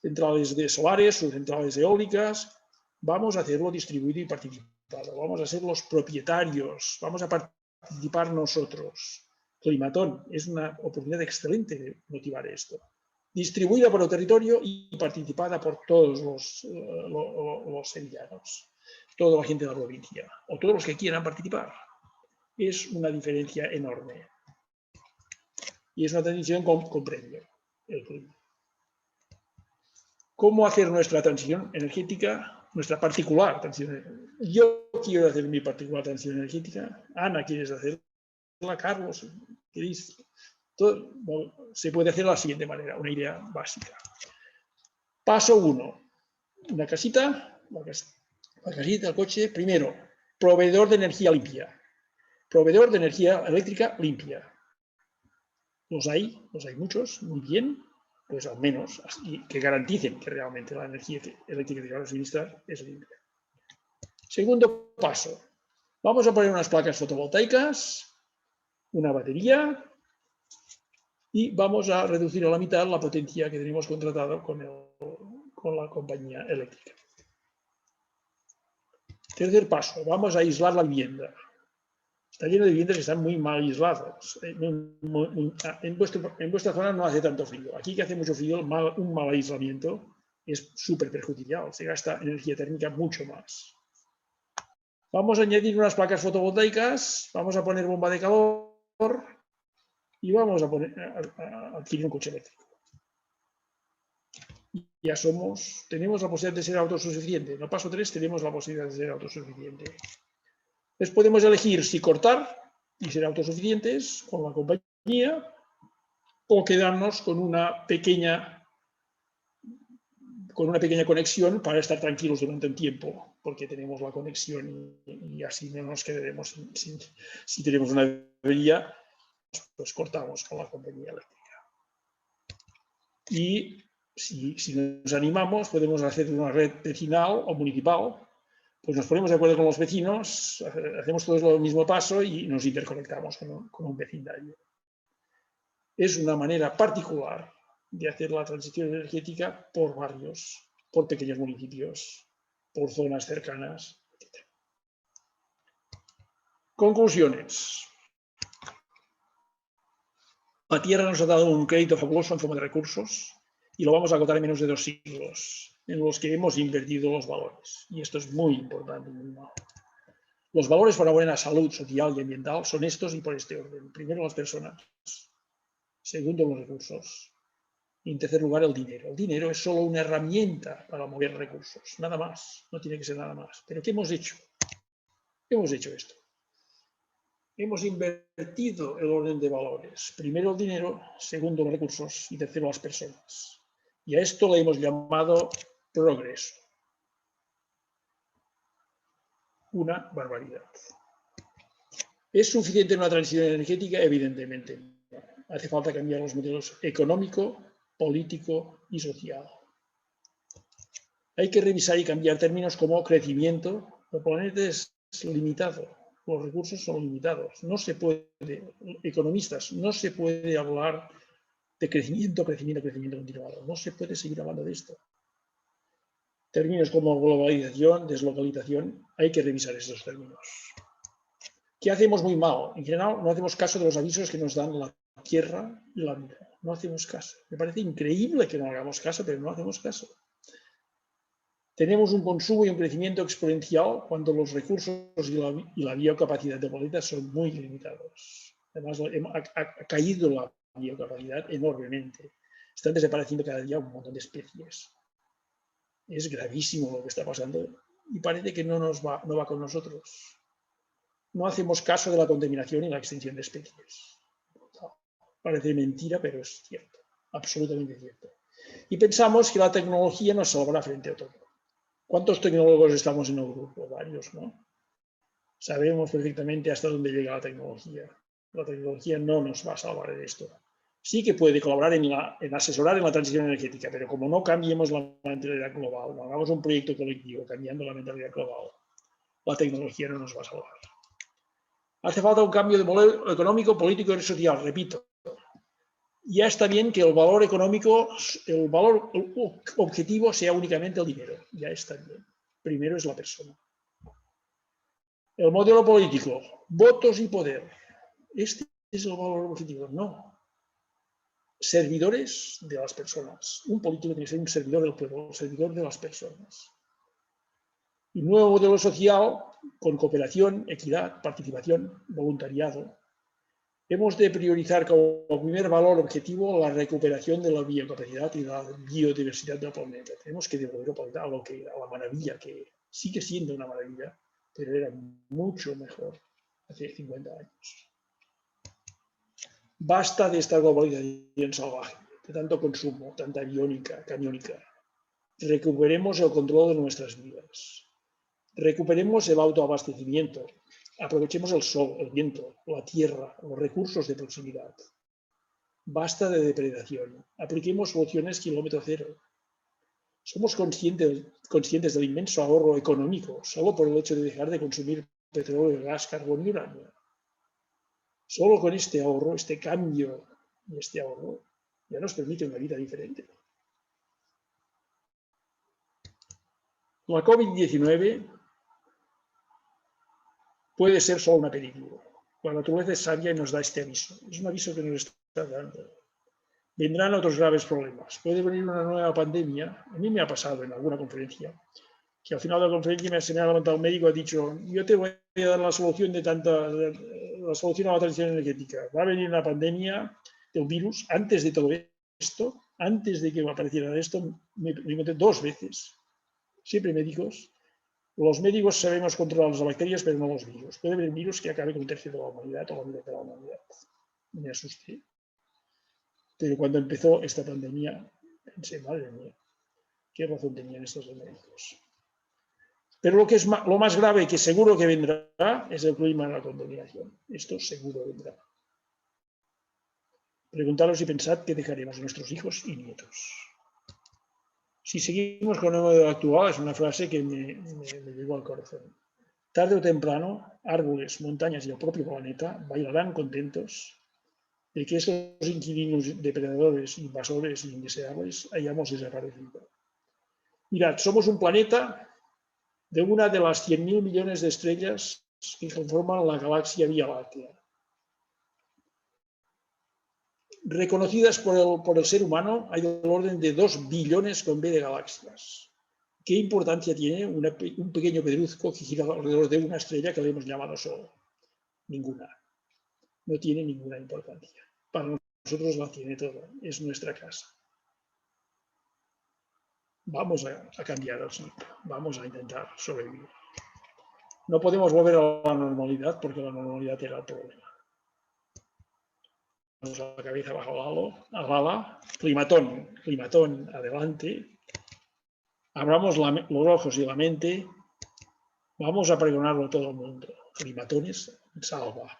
centrales de solares, sus centrales eólicas. Vamos a hacerlo distribuido y participado. Vamos a ser los propietarios. Vamos a participar nosotros. Climatón es una oportunidad excelente de motivar esto. Distribuida por el territorio y participada por todos los sevillanos, toda la gente de la provincia, o todos los que quieran participar. Es una diferencia enorme. Y es una transición con premio. ¿Cómo hacer nuestra transición energética, nuestra particular transición energética? Yo quiero hacer mi particular transición energética. Ana, ¿quieres hacerla? Carlos, ¿queréis? Todo, se puede hacer de la siguiente manera, una idea básica. Paso 1. Una casita, la casita, el coche. Primero, proveedor de energía limpia. Proveedor de energía eléctrica limpia. Los hay muchos, muy bien, pues al menos que garanticen que realmente la energía eléctrica que van a suministrar es limpia. Segundo paso, vamos a poner unas placas fotovoltaicas, una batería y vamos a reducir a la mitad la potencia que tenemos contratado con la compañía eléctrica. Tercer paso, vamos a aislar la vivienda. Está lleno de viviendas que están muy mal aisladas. En vuestra zona no hace tanto frío. Aquí que hace mucho frío, un mal aislamiento es súper perjudicial. Se gasta energía térmica mucho más. Vamos a añadir unas placas fotovoltaicas, vamos a poner bomba de calor y vamos a adquirir un coche eléctrico. Ya tenemos la posibilidad de ser autosuficiente. En el paso 3 tenemos la posibilidad de ser autosuficiente. Entonces podemos elegir si cortar y ser autosuficientes con la compañía o quedarnos con una pequeña conexión para estar tranquilos durante un tiempo, porque tenemos la conexión y así no nos quedaremos si tenemos una avería, pues cortamos con la compañía eléctrica. Y si nos animamos, podemos hacer una red vecinal o municipal. Pues nos ponemos de acuerdo con los vecinos, hacemos todos el mismo paso y nos interconectamos con un vecindario. Es una manera particular de hacer la transición energética por barrios, por pequeños municipios, por zonas cercanas, etc. Conclusiones. La Tierra nos ha dado un crédito fabuloso en forma de recursos y lo vamos a agotar en menos de 2 siglos, en los que hemos invertido los valores. Y esto es muy importante. Los valores para una buena salud social y ambiental son estos y por este orden. Primero, las personas. Segundo, los recursos. Y en tercer lugar, el dinero. El dinero es solo una herramienta para mover recursos. Nada más. No tiene que ser nada más. ¿Pero qué hemos hecho? Hemos hecho esto. Hemos invertido el orden de valores. Primero el dinero, segundo los recursos y tercero las personas. Y a esto le hemos llamado progreso. Una barbaridad. ¿Es suficiente una transición energética? Evidentemente no. Hace falta cambiar los modelos económico, político y social. Hay que revisar y cambiar términos como crecimiento. El planeta es limitado, los recursos son limitados. No se puede, economistas, no se puede hablar de crecimiento continuado. No se puede seguir hablando de esto. Términos como globalización, deslocalización, hay que revisar esos términos. ¿Qué hacemos muy mal? En general, no hacemos caso de los avisos que nos dan la tierra y la vida. No hacemos caso. Me parece increíble que no hagamos caso, pero no hacemos caso. Tenemos un consumo y un crecimiento exponencial cuando los recursos y la biocapacidad del planeta son muy limitados. Además, ha caído la biocapacidad enormemente. Están desapareciendo cada día un montón de especies. Es gravísimo lo que está pasando y parece que no va con nosotros. No hacemos caso de la contaminación y la extinción de especies. Parece mentira, pero es cierto, absolutamente cierto. Y pensamos que la tecnología nos salvará frente a todo. ¿Cuántos tecnólogos estamos en el grupo? Varios, ¿no? Sabemos perfectamente hasta dónde llega la tecnología. La tecnología no nos va a salvar de esto. Sí que puede colaborar en asesorar en la transición energética, pero como no cambiemos la mentalidad global, no hagamos un proyecto colectivo cambiando la mentalidad global, la tecnología no nos va a salvar. Hace falta un cambio de modelo económico, político y social, repito. Ya está bien que el valor económico, el valor objetivo sea únicamente el dinero. Ya está bien. Primero es la persona. El modelo político, votos y poder. Este es el valor objetivo. No. Servidores de las personas. Un político tiene que ser un servidor del pueblo, un servidor de las personas. Y un nuevo modelo social con cooperación, equidad, participación, voluntariado. Hemos de priorizar como primer valor objetivo la recuperación de la biocapacidad y la biodiversidad del planeta. Tenemos que devolver a lo que era la maravilla, que sigue siendo una maravilla, pero era mucho mejor hace 50 años. Basta de esta globalización salvaje, de tanto consumo, tanta camiónica. Recuperemos el control de nuestras vidas. Recuperemos el autoabastecimiento. Aprovechemos el sol, el viento, la tierra, los recursos de proximidad. Basta de depredación. Apliquemos soluciones kilómetro cero. Somos conscientes del inmenso ahorro económico solo por el hecho de dejar de consumir petróleo, gas, carbón y uranio. Solo con este ahorro, este cambio y este ahorro, ya nos permite una vida diferente. La COVID-19 puede ser solo un aperitivo. La naturaleza es sabia y nos da este aviso. Es un aviso que nos está dando. Vendrán otros graves problemas. Puede venir una nueva pandemia. A mí me ha pasado en alguna conferencia que al final de la conferencia se me ha levantado un médico y ha dicho: yo te voy a dar la solución la solución a la transición energética. Va a venir una pandemia de un virus. Antes de todo esto, antes de que apareciera esto, me encontré 2 veces, siempre médicos. Los médicos sabemos controlar las bacterias, pero no los virus. Puede haber un virus que acabe con un tercio de la humanidad o la mitad de la humanidad. Me asusté. Pero cuando empezó esta pandemia, pensé: madre mía, ¿qué razón tenían estos médicos? Pero lo más grave, que seguro que vendrá, es el problema de la contaminación. Esto seguro vendrá. Preguntaros y pensad qué dejaremos a nuestros hijos y nietos. Si seguimos con el modelo actual, es una frase que me llegó al corazón. Tarde o temprano, árboles, montañas y el propio planeta bailarán contentos de que esos inquilinos depredadores, invasores e indeseables hayamos desaparecido. Mirad, somos un planeta de una de las 100.000 millones de estrellas que conforman la galaxia Vía Láctea. Reconocidas por el ser humano, hay del orden de 2 billones con B de galaxias. ¿Qué importancia tiene un pequeño pedrusco que gira alrededor de una estrella que le hemos llamado Sol? Ninguna. No tiene ninguna importancia. Para nosotros la tiene toda. Es nuestra casa. Vamos a cambiar el chip. Vamos a intentar sobrevivir. No podemos volver a la normalidad porque la normalidad era el problema. La cabeza bajo al ala, climatón adelante, abramos los ojos y la mente, vamos a pregonarlo a todo el mundo. Climatones, salva.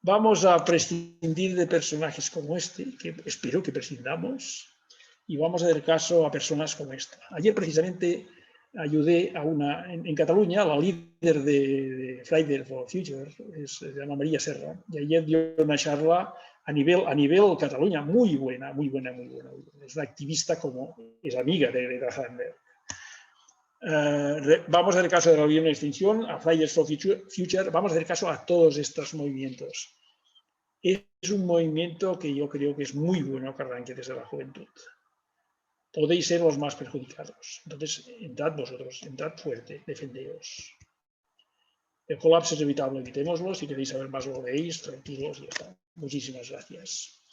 Vamos a prescindir de personajes como este, que espero que prescindamos, y vamos a hacer caso a personas como esta. Ayer precisamente ayudé a en Cataluña, la líder de Fridays for Future, se llama María Serra, y ayer dio una charla a nivel Cataluña muy buena. Es una activista es amiga de Greta Thunberg. Vamos a hacer caso de la rebelión de extinción, a Fridays for Future, vamos a hacer caso a todos estos movimientos. Es un movimiento que yo creo que es muy bueno que arranque desde la juventud. Podéis ser los más perjudicados. Entonces, entrad vosotros, entrad fuerte, defendeos. El colapso es evitable, evitémoslo. Si queréis saber más, lo veis, tranquilos y ya está. Muchísimas gracias.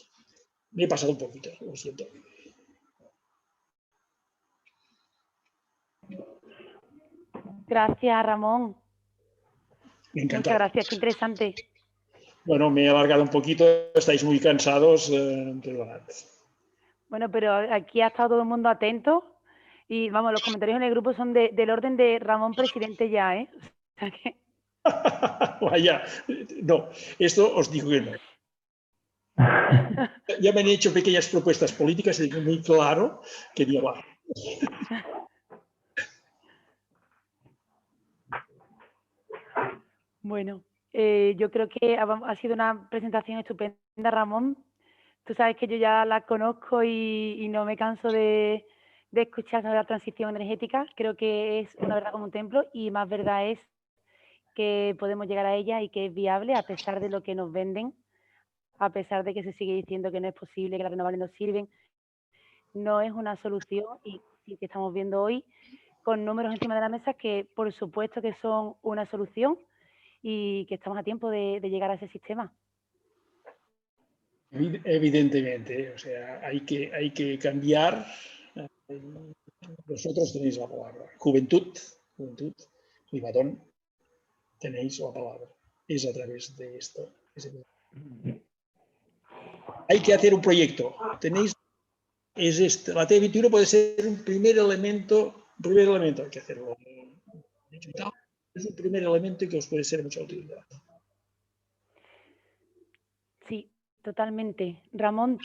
Me he pasado un poquito, lo siento. Gracias, Ramón. Encantado. Muchas gracias, qué interesante. Bueno, me he alargado un poquito, estáis muy cansados. Perdonad. Bueno, pero aquí ha estado todo el mundo atento y vamos, los comentarios en el grupo son del orden de Ramón presidente ya, ¿eh? O sea que... Vaya, no, esto os digo que no. Ya me han hecho pequeñas propuestas políticas y muy claro que no va. Bueno, yo creo que ha sido una presentación estupenda, Ramón. Tú sabes que yo ya la conozco y no me canso de escuchar sobre la transición energética. Creo que es una verdad como un templo y más verdad es que podemos llegar a ella y que es viable a pesar de lo que nos venden, a pesar de que se sigue diciendo que no es posible, que las renovables no sirven. No es una solución y sí que estamos viendo hoy con números encima de la mesa que por supuesto que son una solución y que estamos a tiempo de llegar a ese sistema. Evidentemente, o sea, hay que cambiar. Vosotros tenéis la palabra. Juventud, Ribadón, tenéis la palabra. Es a través de esto. Hay que hacer un proyecto. Tenéis, es este. La T21 puede ser un primer elemento, hay que hacerlo. Es un primer elemento que os puede ser de mucha utilidad. Sí, totalmente. Ramón,